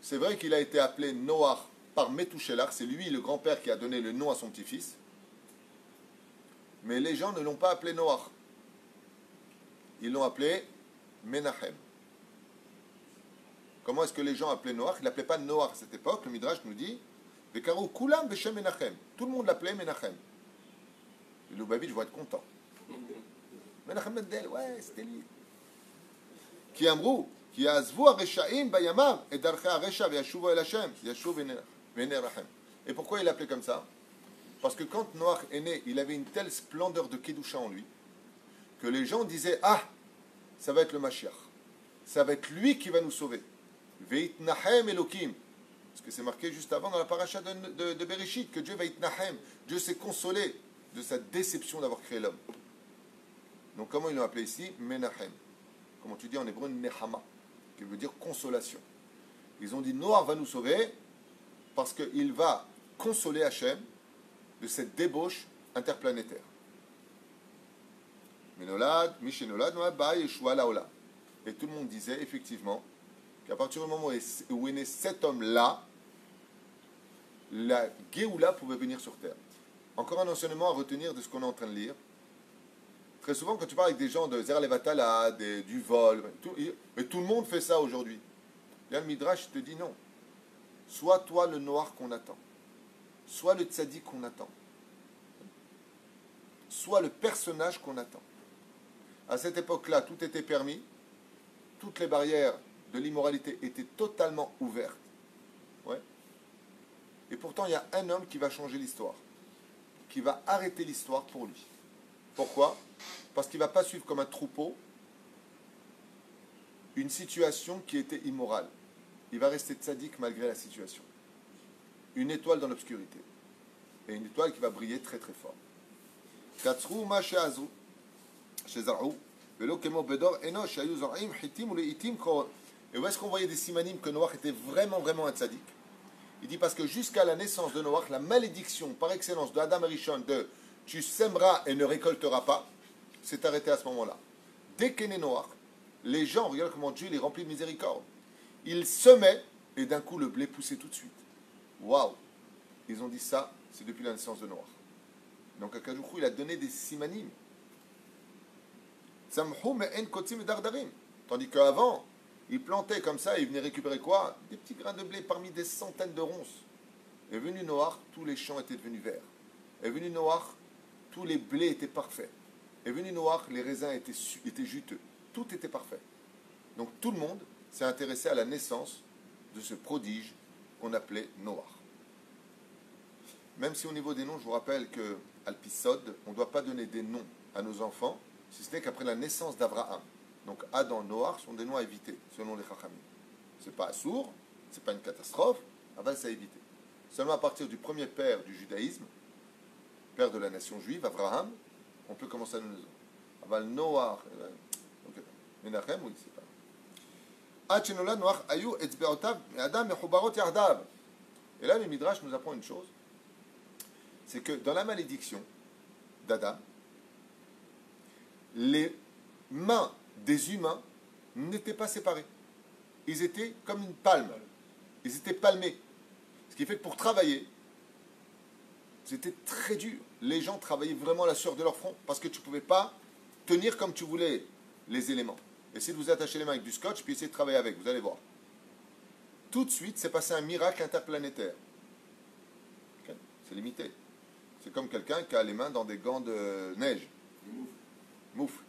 C'est vrai qu'il a été appelé Noach par Metouchelar, c'est lui le grand-père qui a donné le nom à son petit-fils. Mais les gens ne l'ont pas appelé Noach. Ils l'ont appelé Menachem. Comment est-ce que les gens appelaient Noach? Ils ne l'appelaient pas Noach à cette époque. Le Midrash nous dit Vekarou kulam beshem Menachem. Tout le monde l'appelait Menachem. Le Lubavitch va être content. Menachem Mendel, ouais, c'était lui. Qui amrou, qui azvu areshaim bayamav et darche aresha v'yashuva el Hashem, yashuv v'nerachem. Et pourquoi il l'appelait comme ça? Parce que quand Noach est né, il avait une telle splendeur de Kedusha en lui que les gens disaient, ah, ça va être le Mashiach. Ça va être lui qui va nous sauver. Veitnahem Elokim. Parce que c'est marqué juste avant dans la paracha de Bereshit que Dieu va Itnahem. Dieu s'est consolé de sa déception d'avoir créé l'homme. Donc comment ils l'ont appelé ici? Menachem. Comment tu dis en hébreu Nehama, qui veut dire consolation. Ils ont dit Noach va nous sauver parce qu'il va consoler Hachem de cette débauche interplanétaire. Menolad, Mishenolad, Noaba, Yeshua Laola. Et tout le monde disait effectivement qu'à partir du moment où est né cet homme-là, la Géoula pouvait venir sur terre. Encore un enseignement à retenir de ce qu'on est en train de lire. Très souvent, quand tu parles avec des gens de Zer Levatala, du vol, mais tout le monde fait ça aujourd'hui. Là, le Midrash te dit non. Sois toi le noir qu'on attend. Sois le tzaddik qu'on attend. Sois le personnage qu'on attend. À cette époque-là, tout était permis. Toutes les barrières de l'immoralité étaient totalement ouvertes. Ouais. Et pourtant, il y a un homme qui va changer l'histoire. Qui va arrêter l'histoire pour lui. Pourquoi? Parce qu'il ne va pas suivre comme un troupeau une situation qui était immorale. Il va rester tzaddik malgré la situation. Une étoile dans l'obscurité. et une étoile qui va briller très très fort. Katsru ma she'azru, she'zar'u, velo kemo bedor eno she'ayu zar'im hitim ou le hitim kor. Et où est-ce qu'on voyait des simanim que Noach était vraiment vraiment un tzaddik? Il dit parce que jusqu'à la naissance de Noach, la malédiction par excellence de Adam et Rishon de tu sèmeras et ne récolteras pas, s'est arrêtée à ce moment-là. Dès qu'est né Noach, les gens, regarde comment Dieu les remplit de miséricorde. Ils semaient et d'un coup le blé poussait tout de suite. Waouh! Ils ont dit ça, c'est depuis la naissance de Noach. Donc Akadosh il a donné des simanim. Tandis qu'avant, ils plantaient comme ça et ils venaient récupérer quoi? Des petits grains de blé parmi des centaines de ronces. Est venu Noach, tous les champs étaient devenus verts. Est venu Noach, tous les blés étaient parfaits. Est venu Noach, les raisins étaient juteux. Tout était parfait. Donc tout le monde s'est intéressé à la naissance de ce prodige qu'on appelait Noach. Même si au niveau des noms, je vous rappelle que Alpisod, on ne doit pas donner des noms à nos enfants, si ce n'est qu'après la naissance d'Abraham. Donc Adam, Noach sont des noms à éviter, selon les Chachamim. Ce n'est pas assourd, ce n'est pas une catastrophe, Aval, c'est à éviter. Seulement à partir du premier père du judaïsme, père de la nation juive, Abraham, on peut commencer à nous dire. Aval, Noach, Menachem, oui, c'est pas. Et là, le Midrash nous apprend une chose, c'est que dans la malédiction d'Adam, les mains des humains n'étaient pas séparées. Ils étaient comme une palme. Ils étaient palmés. Ce qui fait que pour travailler, c'était très dur. Les gens travaillaient vraiment à la sueur de leur front parce que tu ne pouvais pas tenir comme tu voulais les éléments. Essayez de vous attacher les mains avec du scotch puis essayez de travailler avec, vous allez voir. Tout de suite, c'est passé un miracle interplanétaire. Okay? C'est limité. C'est comme quelqu'un qui a les mains dans des gants de neige. Moufle.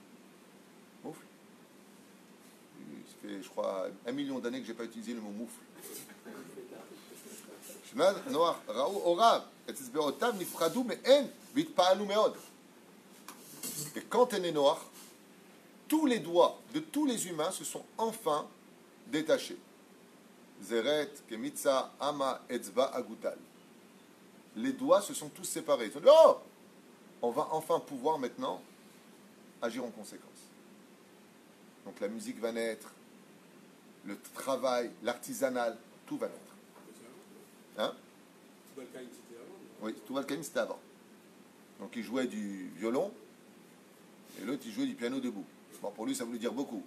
Moufle. Ça fait, je crois, 1 million d'années que je n'ai pas utilisé le mot moufle. Et quand est né Noach, tous les doigts de tous les humains se sont enfin détachés. Zeret, Kemitsa, Ama, Etzba, Agutal. Les doigts se sont tous séparés. Ils ont dit, oh, on va enfin pouvoir maintenant agir en conséquence. Donc la musique va naître, le travail, l'artisanal, tout va naître. Hein? Tubalcaïn, c'était avant. Oui, Tubalcaïn, c'était avant. Donc il jouait du violon, et l'autre il jouait du piano debout. Bon, pour lui, ça voulait dire beaucoup.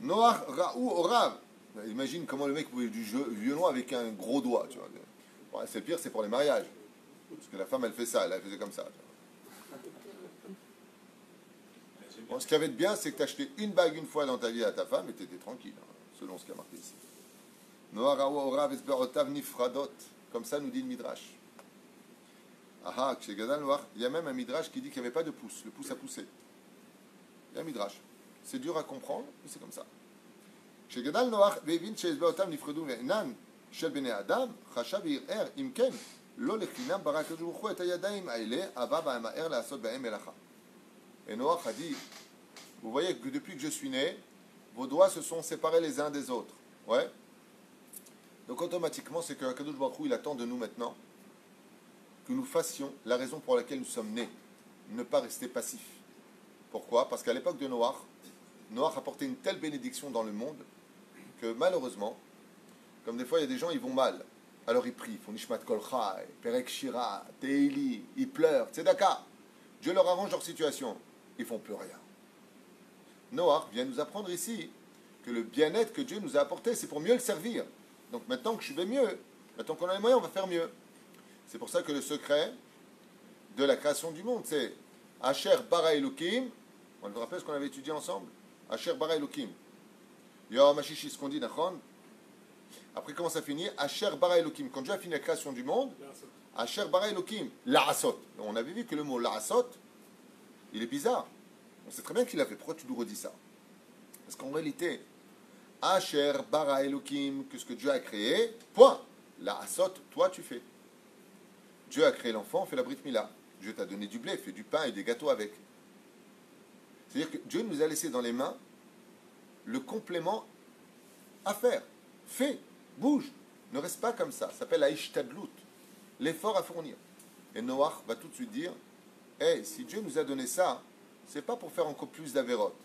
Noach, Raou, Orav. Imagine comment le mec pouvait du violon avec un gros doigt. Tu vois. Bon, c'est le pire, c'est pour les mariages. Parce que la femme, elle fait ça, elle faisait comme ça. Bon, ce qui avait de bien, c'est que tu achetais une bague une fois dans ta vie à ta femme et tu étais tranquille, hein, selon ce qui a marqué ici. Noach, Raou, Orav, Esberotav, Nifradot. Comme ça nous dit le Midrash. Ah, chez Gadal Noach, il y a même un Midrash qui dit qu'il n'y avait pas de pouce. Le pouce a poussé. Il y a un Midrash. C'est dur à comprendre, mais c'est comme ça. כשגדל נוח והבין שאצבעותיו נפרדו ואינן של בני אדם, חשב וערער אם כן, לא לחינם ברא הקדוש ברוך הוא את הידיים האלה, אבל והמהר לעשות בהם מלאכה. Et Noach a dit, vous voyez que depuis que je suis né, vos doigts se sont séparés les uns des autres. Ouais. Donc automatiquement, c'est que Akadosh Baruch Hu, il attend de nous maintenant que nous fassions la raison pour laquelle nous sommes nés, ne pas rester passifs. Pourquoi? Parce qu'à l'époque de Noach, Noach apportait une telle bénédiction dans le monde que malheureusement, comme des fois il y a des gens, ils vont mal. Alors ils prient, ils font Nishmat Kol Chai, Perek Shira, Teili, ils pleurent, Tzedaka. Dieu leur arrange leur situation. Ils font plus rien. Noach vient nous apprendre ici que le bien-être que Dieu nous a apporté, c'est pour mieux le servir. Donc maintenant que je vais mieux, maintenant qu'on a les moyens, on va faire mieux. C'est pour ça que le secret de la création du monde, c'est Asher Bara Elokim. On vous rappelle ce qu'on avait étudié ensemble? Asher Bara Elokim. Yoram Hashishi, ce qu'on dit, Nachon. Après, comment ça finit? Asher Bara Elokim. Quand Dieu a fini la création du monde, Asher Bara Elokim. La'asot. On avait vu que le mot La'asot, il est bizarre. On sait très bien qu'il a fait. Pourquoi tu nous redis ça? Parce qu'en réalité, Asher Bara Elokim, que ce que Dieu a créé, point. La'asot, toi tu fais. Dieu a créé l'enfant, fait la Brit Mila. Dieu t'a donné du blé, fait du pain et des gâteaux avec. C'est-à-dire que Dieu nous a laissé dans les mains le complément à faire. Fais, bouge, ne reste pas comme ça. Ça s'appelle la ishtadlut. l'effort à fournir. Et Noach va tout de suite dire, hey, si Dieu nous a donné ça, c'est pas pour faire encore plus d'avérotes,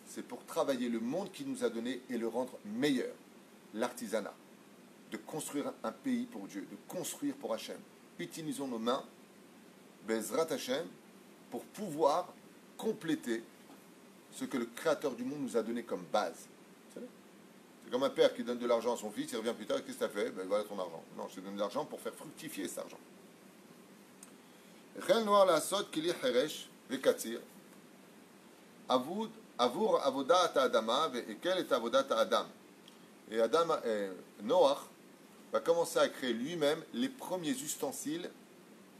c'est pour travailler le monde qu'il nous a donné et le rendre meilleur. L'artisanat, de construire un pays pour Dieu, de construire pour Hachem. Utilisons nos mains, Bezrat Hachem, pour pouvoir compléter ce que le Créateur du monde nous a donné comme base. C'est comme un père qui donne de l'argent à son fils, il revient plus tard, qu'est-ce que tu as fait? Ben voilà ton argent. Non, je te donne de l'argent pour faire fructifier cet argent. Avour avodat ha'adama, et quelle est avodat ha'adam? Et Noach va commencer à créer lui-même les premiers ustensiles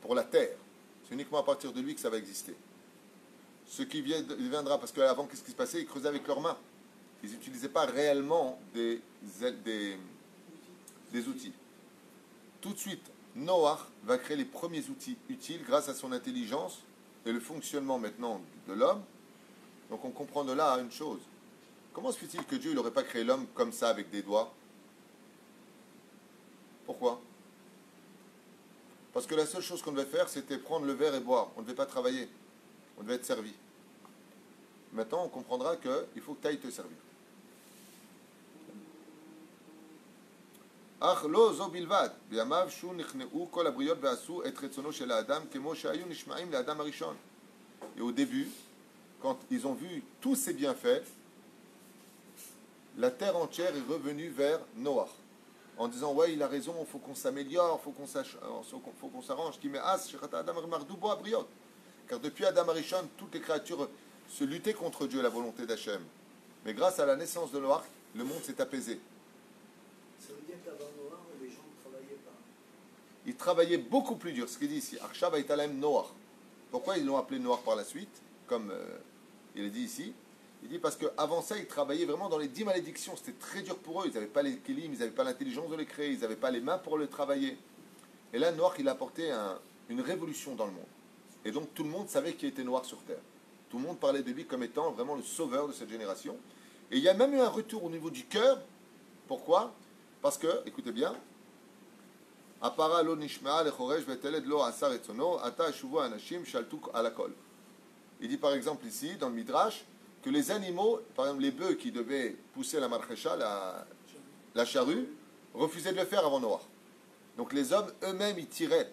pour la terre. C'est uniquement à partir de lui que ça va exister. Ce qui viendra, parce qu'avant, qu'est-ce qui se passait? Ils creusaient avec leurs mains. Ils n'utilisaient pas réellement des outils. Tout de suite, Noach va créer les premiers outils utiles grâce à son intelligence et le fonctionnement maintenant de l'homme. Donc on comprend de là une chose. Comment se fait-il que Dieu n'aurait pas créé l'homme comme ça avec des doigts? Pourquoi? Parce que la seule chose qu'on devait faire, c'était prendre le verre et boire. On ne devait pas travailler. On devait être servi. Maintenant, on comprendra qu'il faut que tu ailles te servir. Et au début, quand ils ont vu tous ces bienfaits, la terre entière est revenue vers Noach, en disant ouais, il a raison, il faut qu'on s'améliore, faut qu'on s'arrange. Car depuis Adam Arishon, toutes les créatures se luttaient contre Dieu, la volonté d'Hachem. Mais grâce à la naissance de Noach, le monde s'est apaisé. Ça veut dire qu'avant Noach, les gens ne travaillaient pas. Ils travaillaient beaucoup plus dur. Ce qu'il dit ici, Arshav Aitalem Noach. Pourquoi ils l'ont appelé Noach par la suite, comme il est dit ici? Il dit parce qu'avant ça, ils travaillaient vraiment dans les 10 malédictions. C'était très dur pour eux. Ils n'avaient pas les kélim, ils n'avaient pas l'intelligence de les créer, ils n'avaient pas les mains pour le travailler. Et là, Noach, il a apporté une révolution dans le monde. Et donc, tout le monde savait qui était Noach sur terre. Tout le monde parlait de lui comme étant vraiment le sauveur de cette génération. Et il y a même eu un retour au niveau du cœur. Pourquoi? Parce que, écoutez bien, Apara lo nishma'a lechoresh veteled lo asar etzono ata shuvu anashim shaltuk alakol. Il dit par exemple ici, dans le Midrash, que les animaux, par exemple les bœufs qui devaient pousser la marchecha, la charrue, refusaient de le faire avant Noach. Donc les hommes eux-mêmes, ils tiraient.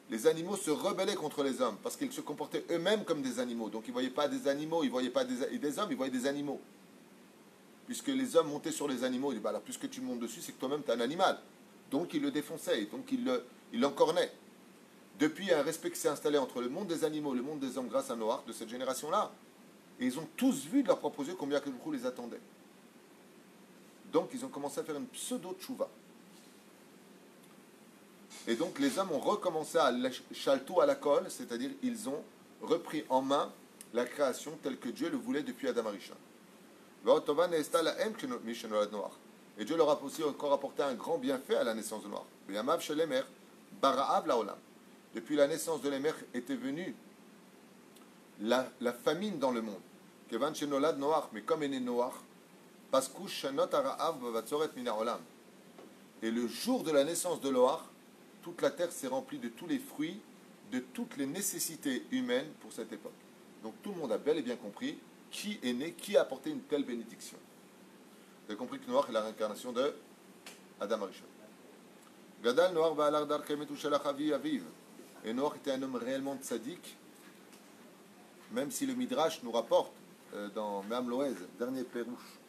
Les animaux se rebellaient contre les hommes parce qu'ils se comportaient eux-mêmes comme des animaux. Donc ils ne voyaient pas des animaux, ils ne voyaient pas des hommes, ils voyaient des animaux. Puisque les hommes montaient sur les animaux, ils disaient, bah, alors puisque tu montes dessus, c'est que toi-même tu es un animal. Donc ils le défonçaient, donc ils l'encornaient. Depuis, il y a un respect qui s'est installé entre le monde des animaux et le monde des hommes grâce à Noach, de cette génération-là. Et ils ont tous vu de leurs propres yeux combien Akadosh Baruch Hu les attendait. Donc ils ont commencé à faire une pseudo-tchouva. Et donc les hommes ont recommencé à chaltou à la colle, c'est-à-dire ils ont repris en main la création telle que Dieu le voulait depuis Adam Arishon. Et Dieu leur a aussi encore apporté un grand bienfait à la naissance de Noach. Depuis la naissance de l'Emer était venue la famine dans le monde. Mais comme est né Noach, et le jour de la naissance de Noach, toute la terre s'est remplie de tous les fruits, de toutes les nécessités humaines pour cette époque. Donc tout le monde a bel et bien compris qui est né, qui a apporté une telle bénédiction. Vous avez compris que Noach est la réincarnation de Adam Arishon. Gadal Noach ba'alar dar kemetu shalach aviv. Et Noach était un homme réellement tzaddik, même si le Midrash nous rapporte dans Me'am Loez, dernier pérouche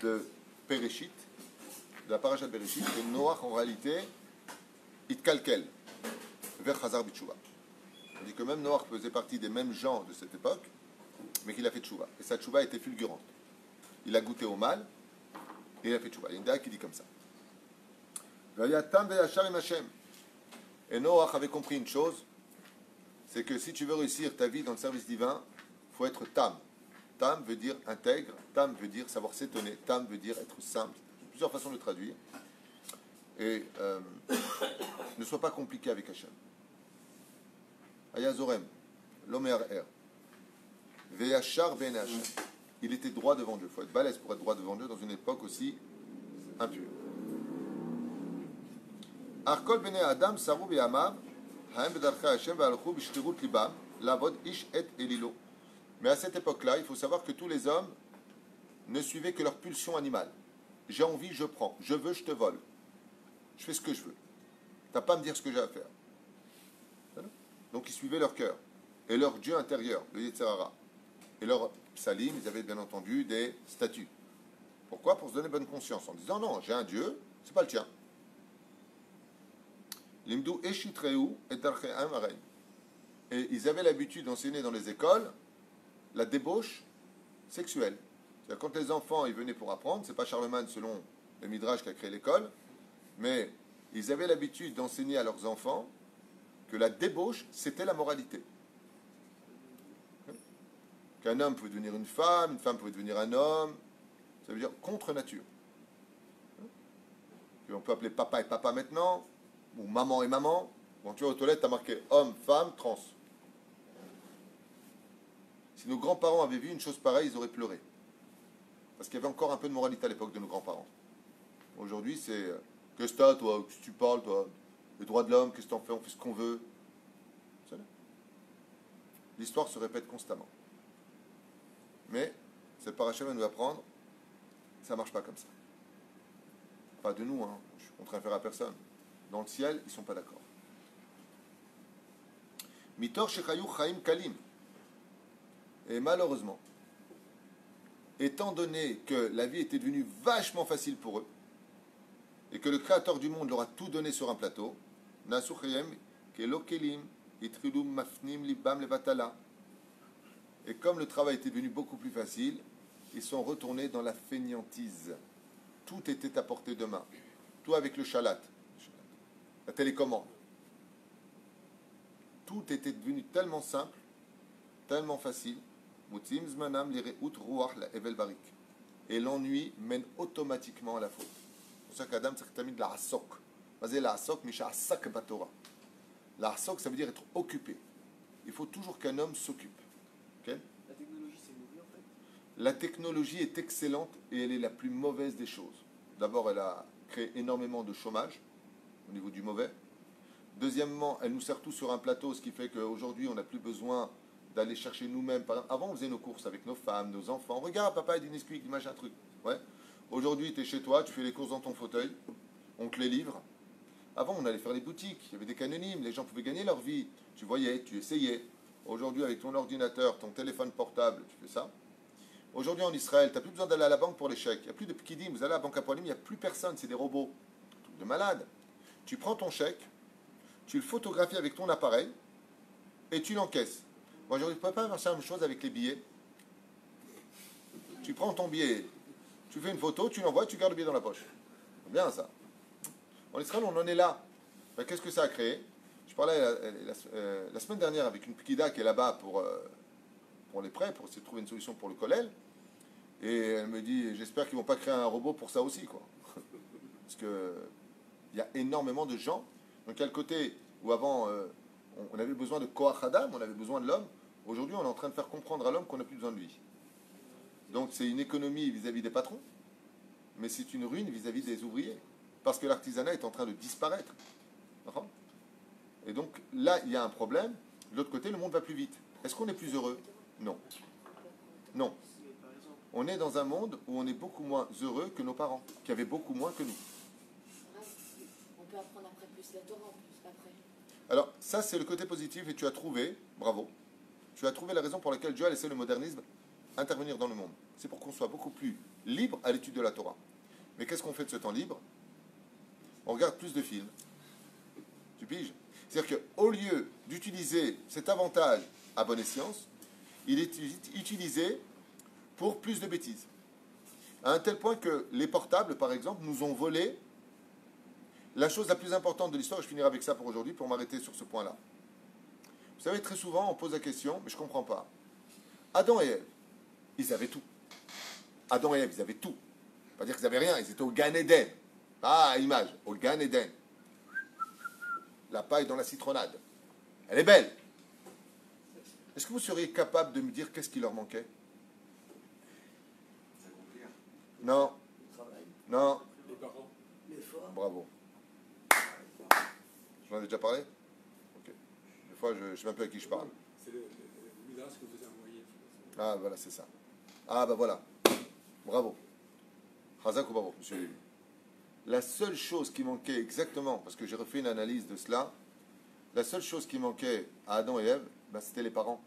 de Bereshit, de la paracha de Bereshit, que Noach en réalité itkalkel vers Chazar B'tshuva. On dit que même Noach faisait partie des mêmes gens de cette époque, mais qu'il a fait tchouva. Et sa tchouva était fulgurante. Il a goûté au mal et il a fait tchouva. Il y a une dame qui dit comme ça. Et Noach avait compris une chose, c'est que si tu veux réussir ta vie dans le service divin, il faut être tam. Tam veut dire intègre, tam veut dire savoir s'étonner, tam veut dire être simple. Plusieurs façons de le traduire. Et ne sois pas compliqué avec Hachem. Ayazorem, l'homme er. Veyachar ben Hachem. Il était droit devant Dieu. Il faut être balèze pour être droit devant Dieu dans une époque aussi impure. Arkol bene Adam saru b'yamav, haem b'darchei Hashem v'alchu b'shtirut libam, lavod ish et elilo. Mais à cette époque-là, il faut savoir que tous les hommes ne suivaient que leur pulsion animale. J'ai envie, je prends. Je veux, je te vole. Je fais ce que je veux. T'as pas à me dire ce que j'ai à faire. Donc ils suivaient leur cœur et leur Dieu intérieur, le Yetzer Hara. Et leur psalim, ils avaient bien entendu des statuts. Pourquoi? Pour se donner bonne conscience, en disant non, j'ai un Dieu, c'est pas le tien. Limdu eshitreu et darcheim arein. Et ils avaient l'habitude d'enseigner dans les écoles la débauche sexuelle. C'est-à-dire quand les enfants ils venaient pour apprendre, c'est pas Charlemagne selon le Midrash qui a créé l'école, mais ils avaient l'habitude d'enseigner à leurs enfants que la débauche, c'était la moralité. Qu'un homme pouvait devenir une femme pouvait devenir un homme, ça veut dire contre nature. On peut appeler papa et papa maintenant, ou maman et maman. Quand tu vas aux toilettes, tu as marqué homme, femme, trans. Si nos grands-parents avaient vu une chose pareille, ils auraient pleuré. Parce qu'il y avait encore un peu de moralité à l'époque de nos grands-parents. Aujourd'hui, c'est qu'est-ce que t'as, toi? Qu'est-ce que tu parles, toi? Les droits de l'homme, qu'est-ce que t'en fais? On fait ce qu'on veut. L'histoire se répète constamment. Mais cette paracha va nous apprendre, ça ne marche pas comme ça. Pas de nous, hein. Je suis contraint à faire à personne. Dans le ciel, ils ne sont pas d'accord. Mitor shechayu chaim kalim. Et malheureusement, étant donné que la vie était devenue vachement facile pour eux, et que le Créateur du monde leur a tout donné sur un plateau, nasu chayem kelo kelim itrilum mafnim libam levatala. Et comme le travail était devenu beaucoup plus facile, ils sont retournés dans la fainéantise. Tout était à portée de main. Tout avec le shalat, la télécommande. Tout était devenu tellement simple, tellement facile. Et l'ennui mène automatiquement à la faute. C'est pour ça qu'Adam s'est mis de la hasok. La hasok, misha hasak batora. La hasok, ça veut dire être occupé. Il faut toujours qu'un homme s'occupe. Okay? La technologie, c'est mauvais en fait. La technologie est excellente et elle est la plus mauvaise des choses. D'abord, elle a créé énormément de chômage au niveau du mauvais. Deuxièmement, elle nous sert tous sur un plateau, ce qui fait qu'aujourd'hui, on n'a plus besoin d'aller chercher nous-mêmes. Avant, on faisait nos courses avec nos femmes, nos enfants. Regarde, papa, il dit Nesquik, machin, un truc. Ouais. Aujourd'hui, tu es chez toi, tu fais les courses dans ton fauteuil, on te les livre. Avant, on allait faire les boutiques, il y avait des canonymes, les gens pouvaient gagner leur vie. Tu voyais, tu essayais. Aujourd'hui, avec ton ordinateur, ton téléphone portable, tu fais ça. Aujourd'hui, en Israël, tu n'as plus besoin d'aller à la banque pour les chèques. Il n'y a plus de pkidim. Vous allez à la banque à Polim, il n'y a plus personne, c'est des robots. Truc de malade. Tu prends ton chèque, tu le photographies avec ton appareil et tu l'encaisses. Moi, aujourd'hui, tu ne peux pas faire la même chose avec les billets. Tu prends ton billet, tu fais une photo, tu l'envoies, tu gardes le billet dans la poche. C'est bien ça. En Israël, on en est là. Ben, qu'est-ce que ça a créé? Je parlais la semaine dernière avec une pkida qui est là-bas pour les prêts, pour essayer de trouver une solution pour le kollel. Et elle me dit, j'espère qu'ils ne vont pas créer un robot pour ça aussi, quoi. Parce qu'il y a énormément de gens. Donc, il y a le côté où avant, on avait besoin de Koach Adam, on avait besoin de l'homme. Aujourd'hui, on est en train de faire comprendre à l'homme qu'on n'a plus besoin de lui. Donc, c'est une économie vis-à-vis des patrons, mais c'est une ruine vis-à-vis des ouvriers. Parce que l'artisanat est en train de disparaître. Et donc, là, il y a un problème. De l'autre côté, le monde va plus vite. Est-ce qu'on est plus heureux? Non. Non. On est dans un monde où on est beaucoup moins heureux que nos parents, qui avaient beaucoup moins que nous. On peut apprendre après plus la Torah, en plus après. Alors, ça, c'est le côté positif et tu as trouvé, bravo, tu as trouvé la raison pour laquelle Dieu a laissé le modernisme intervenir dans le monde. C'est pour qu'on soit beaucoup plus libre à l'étude de la Torah. Mais qu'est-ce qu'on fait de ce temps libre? On regarde plus de films. Tu piges? C'est-à-dire qu'au lieu d'utiliser cet avantage à bon escient, il est utilisé pour plus de bêtises. À un tel point que les portables, par exemple, nous ont volé la chose la plus importante de l'histoire. Je finirai avec ça pour aujourd'hui, pour m'arrêter sur ce point-là. Vous savez, très souvent, on pose la question, mais je ne comprends pas. Adam et Ève, ils avaient tout. Adam et Ève, ils avaient tout. Pas dire qu'ils n'avaient rien, ils étaient au Gan Eden. Ah, image, au Gan Eden. La paille dans la citronnade. Elle est belle. Est-ce que vous seriez capable de me dire qu'est-ce qui leur manquait? Non. Le travail, Non. Les parents. l'effort. Bravo. J'en ai déjà parlé? Ok. Des fois, je ne sais même plus à qui je parle. C'est le midrash que vous avez envoyé. Ah, voilà, c'est ça. Ah, bah voilà. Bravo. Hazak ou bravo, monsieur Lévy. La seule chose qui manquait exactement, parce que j'ai refait une analyse de cela, la seule chose qui manquait à Adam et Ève, ben, c'était les parents.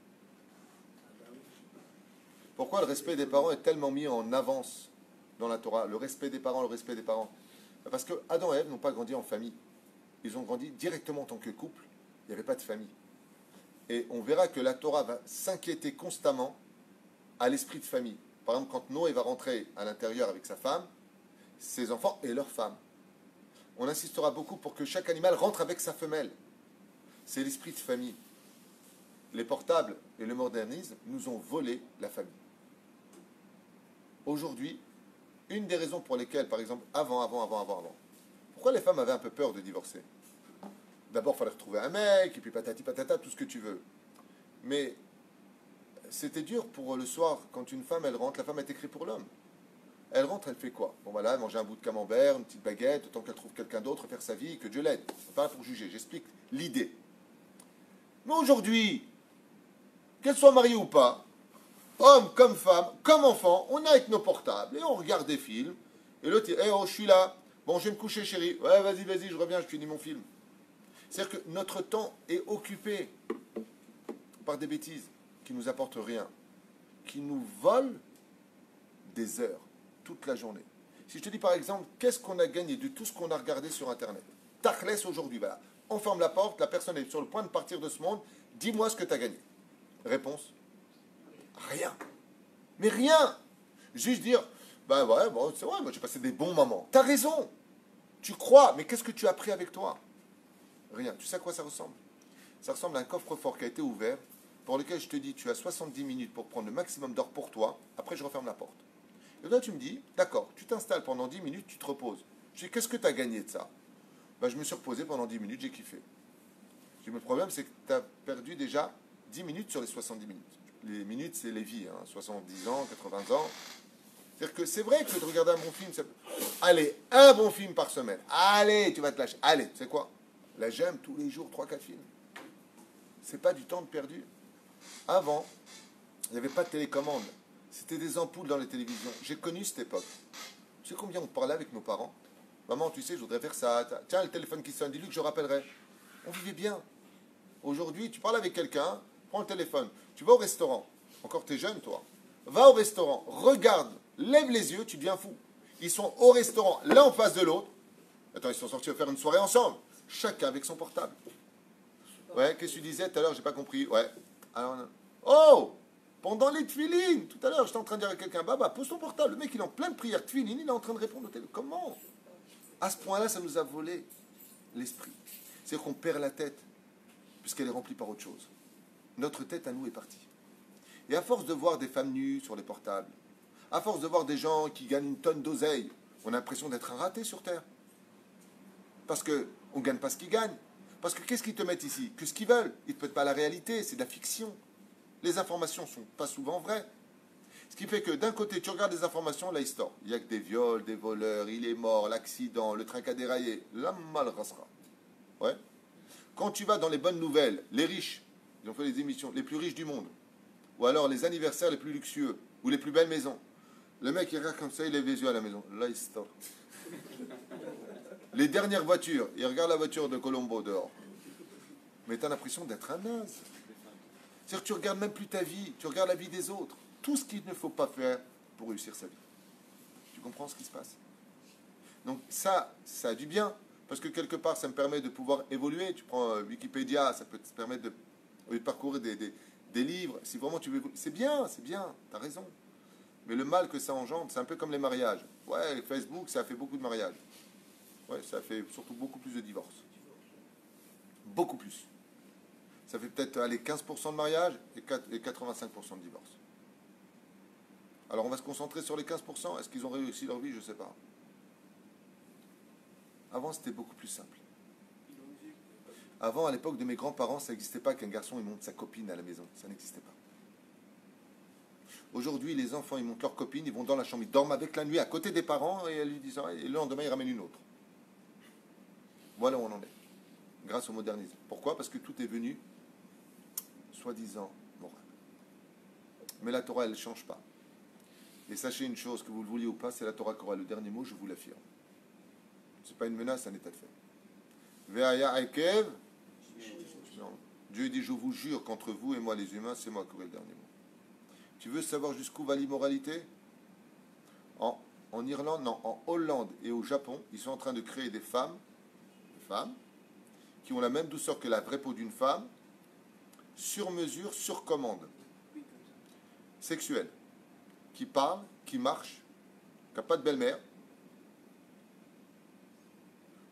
Pourquoi le respect des parents est tellement mis en avance dans la Torah? Le respect des parents, le respect des parents. Parce que Adam et Ève n'ont pas grandi en famille. Ils ont grandi directement en tant que couple. Il n'y avait pas de famille. Et on verra que la Torah va s'inquiéter constamment à l'esprit de famille. Par exemple, quand Noé va rentrer à l'intérieur avec sa femme, ses enfants et leurs femmes. On insistera beaucoup pour que chaque animal rentre avec sa femelle. C'est l'esprit de famille. Les portables et le modernisme nous ont volé la famille. Aujourd'hui, une des raisons pour lesquelles, par exemple, avant, pourquoi les femmes avaient un peu peur de divorcer? D'abord, il fallait retrouver un mec, et puis patati patata, tout ce que tu veux. Mais c'était dur pour le soir, quand une femme, elle rentre, la femme est écrite pour l'homme. Elle rentre, elle fait quoi? Bon voilà, manger un bout de camembert, une petite baguette, autant qu'elle trouve quelqu'un d'autre, faire sa vie, que Dieu l'aide. Pas là pour juger, j'explique l'idée. Mais aujourd'hui, qu'elle soit mariée ou pas, homme comme femme, comme enfant, on est avec nos portables et on regarde des films. Et l'autre dit, oh, je suis là. Bon, je vais me coucher, chérie. Ouais, vas-y, je reviens, je finis mon film. C'est-à-dire que notre temps est occupé par des bêtises qui ne nous apportent rien, qui nous volent des heures, toute la journée. Si je te dis par exemple, qu'est-ce qu'on a gagné de tout ce qu'on a regardé sur Internet? Tachlès aujourd'hui, voilà. On ferme la porte, la personne est sur le point de partir de ce monde. Dis-moi ce que tu as gagné. Réponse? Rien. Mais rien. Juste dire, ben ouais, bon, c'est vrai, moi j'ai passé des bons moments. T'as raison. Tu crois, mais qu'est-ce que tu as pris avec toi? Rien. Tu sais à quoi ça ressemble? Ça ressemble à un coffre-fort qui a été ouvert, pour lequel je te dis, tu as 70 minutes pour prendre le maximum d'or pour toi, après je referme la porte. Et là tu me dis, d'accord, tu t'installes pendant 10 minutes, tu te reposes. Je dis, qu'est-ce que tu as gagné de ça? Ben, je me suis reposé pendant 10 minutes, j'ai kiffé. Je dis, le problème, c'est que tu as perdu déjà 10 minutes sur les 70 minutes. Les minutes, c'est les vies, hein, 70 ans, 80 ans. C'est-à-dire que c'est vrai que de regarder un bon film, allez, un bon film par semaine. Allez, tu vas te lâcher. Allez, c'est quoi? Là, j'aime tous les jours 3-4 films. C'est pas du temps de perdu. Avant, il n'y avait pas de télécommande. C'était des ampoules dans les télévisions. J'ai connu cette époque. Tu sais combien on parlait avec nos parents? Maman, tu sais, je voudrais faire ça. Tiens, le téléphone qui sonne, dis-lui que je rappellerai. On vivait bien. Aujourd'hui, tu parles avec quelqu'un, prends le téléphone. Tu vas au restaurant. Encore, t'es jeune, toi. Va au restaurant, regarde, lève les yeux, tu deviens fou. Ils sont au restaurant, l'un en face de l'autre. Attends, ils sont sortis faire une soirée ensemble. Chacun avec son portable. Ouais, qu'est-ce que tu disais tout à l'heure? J'ai pas compris. Ouais. Alors, oh! Pendant les tfilines, tout à l'heure, j'étais en train de dire à quelqu'un, Baba, pose ton portable. Le mec, il est en pleine prière tfilines, il est en train de répondre au téléphone. Comment? À ce point-là, ça nous a volé l'esprit. C'est-à-dire qu'on perd la tête, puisqu'elle est remplie par autre chose. Notre tête à nous est partie. Et à force de voir des femmes nues sur les portables, à force de voir des gens qui gagnent une tonne d'oseille, on a l'impression d'être un raté sur Terre. Parce qu'on ne gagne pas ce qu'ils gagnent. Parce que qu'est-ce qu'ils te mettent ici? Que ce qu'ils veulent. Ils ne te mettent pas la réalité, c'est de la fiction. Les informations ne sont pas souvent vraies. Ce qui fait que d'un côté, tu regardes les informations, la histoire. Il n'y a que des viols, des voleurs, il est mort, l'accident, le train qui a déraillé. La mal rasera. Ouais. Quand tu vas dans les bonnes nouvelles, les riches, ils ont fait les émissions, les plus riches du monde, ou alors les anniversaires les plus luxueux, ou les plus belles maisons. Le mec, il regarde comme ça, il lève les yeux à la maison. La histoire. Les dernières voitures, il regarde la voiture de Colombo dehors. Mais tu as l'impression d'être un naze. C'est-à-dire que tu ne regardes même plus ta vie, tu regardes la vie des autres. Tout ce qu'il ne faut pas faire pour réussir sa vie. Tu comprends ce qui se passe? Donc ça a du bien, parce que quelque part, ça me permet de pouvoir évoluer. Tu prends Wikipédia, ça peut te permettre de parcourir des livres. Si vraiment tu veux... C'est bien, tu as raison. Mais le mal que ça engendre, c'est un peu comme les mariages. Ouais, Facebook, ça a fait beaucoup de mariages. Ouais, ça fait surtout beaucoup plus de divorces. Beaucoup plus. Ça fait peut-être 15% de mariage et 85% de divorce. Alors on va se concentrer sur les 15%. Est-ce qu'ils ont réussi leur vie? Je ne sais pas. Avant, c'était beaucoup plus simple. Avant, à l'époque de mes grands-parents, ça n'existait pas qu'un garçon il monte sa copine à la maison. Ça n'existait pas. Aujourd'hui, les enfants, ils montent leur copine, ils vont dans la chambre, ils dorment avec la nuit à côté des parents et elles lui disent, et le lendemain, ils ramènent une autre. Voilà où on en est. grâce au modernisme. Pourquoi? Parce que tout est venu, soi-disant, moral. Mais la Torah, elle ne change pas. Et sachez une chose, que vous le vouliez ou pas, c'est la Torah qui aura le dernier mot, je vous l'affirme. Ce n'est pas une menace, c'est un état de fait. Ve'aya akev. Dieu dit, je vous jure qu'entre vous et moi les humains, c'est moi qui aurai le dernier mot. Tu veux savoir jusqu'où va l'immoralité? En Irlande, non, en Hollande et au Japon, ils sont en train de créer des femmes qui ont la même douceur que la vraie peau d'une femme, sur mesure, sur commande, sexuelle, qui parle, qui marche, qui n'a pas de belle-mère,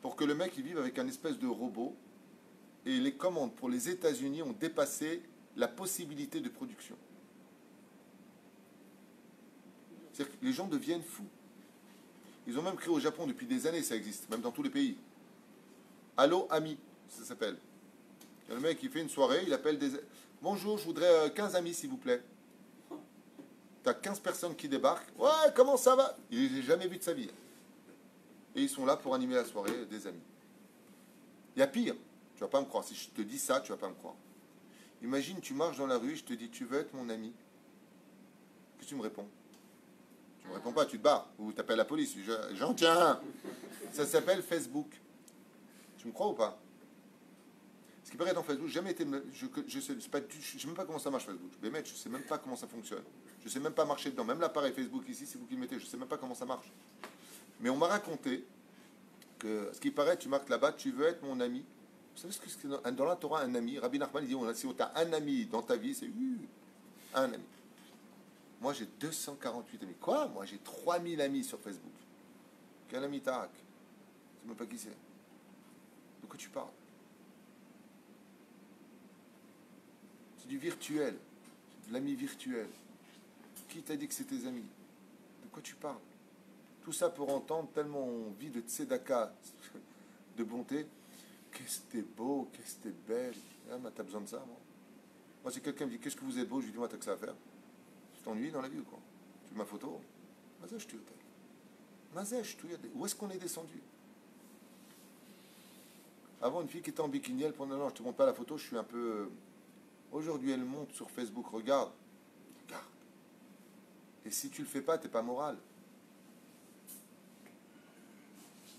pour que le mec il vive avec un espèce de robot, et les commandes pour les États-Unis ont dépassé la possibilité de production. C'est-à-dire que les gens deviennent fous. Ils ont même créé au Japon depuis des années, ça existe, même dans tous les pays. Allô, ami, ça s'appelle. Le mec, il fait une soirée, il appelle des... Bonjour, je voudrais 15 amis, s'il vous plaît. T'as 15 personnes qui débarquent. Ouais, comment ça va? Il n'a jamais vu de sa vie. Et ils sont là pour animer la soirée, des amis. Il y a pire. Tu vas pas me croire. Si je te dis ça, tu vas pas me croire. Imagine, tu marches dans la rue, je te dis, tu veux être mon ami? Qu'est-ce que tu me réponds? Tu me réponds pas, tu te barres. Ou tu appelles la police. J'en tiens. Ça s'appelle Facebook. Tu me crois ou pas? Ce qui paraît dans Facebook, jamais été... Je sais même pas comment ça marche Facebook. Les mecs, je sais même pas comment ça fonctionne. Je sais même pas marcher dedans. Même l'appareil Facebook ici, c'est vous qui le mettez. Je sais même pas comment ça marche. Mais on m'a raconté que, ce qui paraît, tu marques là-bas, tu veux être mon ami. Vous savez ce que c'est dans la Torah, un ami? Rabbi Nachman dit, si tu as un ami dans ta vie, c'est un ami. Moi, j'ai 248 amis. Quoi? Moi, j'ai 3000 amis sur Facebook. Quel ami t'as? Tu sais même pas qui c'est. De quoi tu parles? C'est du virtuel. C'est de l'ami virtuel. Qui t'a dit que c'est tes amis? De quoi tu parles? Tout ça pour entendre tellement on vit de tzedaka, de bonté. Qu'est-ce que t'es beau, qu'est-ce que t'es belle. Ah, t'as besoin de ça, moi. Moi, si quelqu'un me dit, qu'est-ce que vous êtes beau, je lui dis, moi, t'as que ça à faire. Tu t'ennuies dans la vie ou quoi? Tu veux ma photo? Où est-ce qu'on est descendu? Avant, une fille qui était en bikini, elle prenait, non, je te montre pas la photo, je suis un peu... Aujourd'hui, elle monte sur Facebook, regarde. Et si tu le fais pas, t'es pas moral.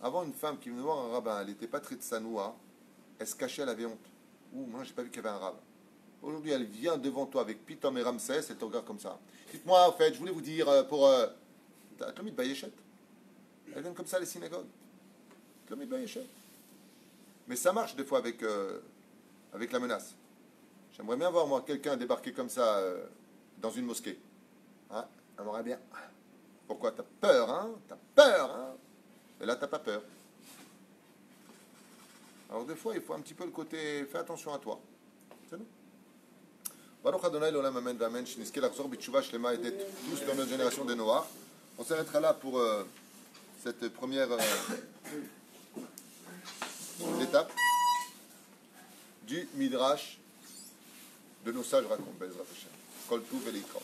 Avant, une femme qui venait voir un rabbin, elle n'était pas très tsanoua, elle se cachait, elle avait honte. Ouh, moi, j'ai pas vu qu'il y avait un rabbin. Aujourd'hui, elle vient devant toi avec Pitom et Ramsès, elle te regarde comme ça. Dites-moi, en fait, je voulais vous dire pour... Tlomit Bayeshet. Elle vient comme ça à les synagogues. Tlomit Bayeshet. Mais ça marche des fois avec la menace. J'aimerais bien voir, moi, quelqu'un débarquer comme ça dans une mosquée. Hein? J'aimerais bien. Pourquoi? T'as peur, hein? T'as peur, hein? Et là, t'as pas peur. Alors, des fois, il faut un petit peu le côté... Fais attention à toi. C'est bon? Baruch Adonai l'olam amen v'amen. Shniske l'achzor b'tshuva shlema et d'être tous dans notre génération des Noach. On s'arrêtera là pour cette première étape du Midrash de nos sages racontes. Bezrat Hashem. Kol tuv v'leitchaot.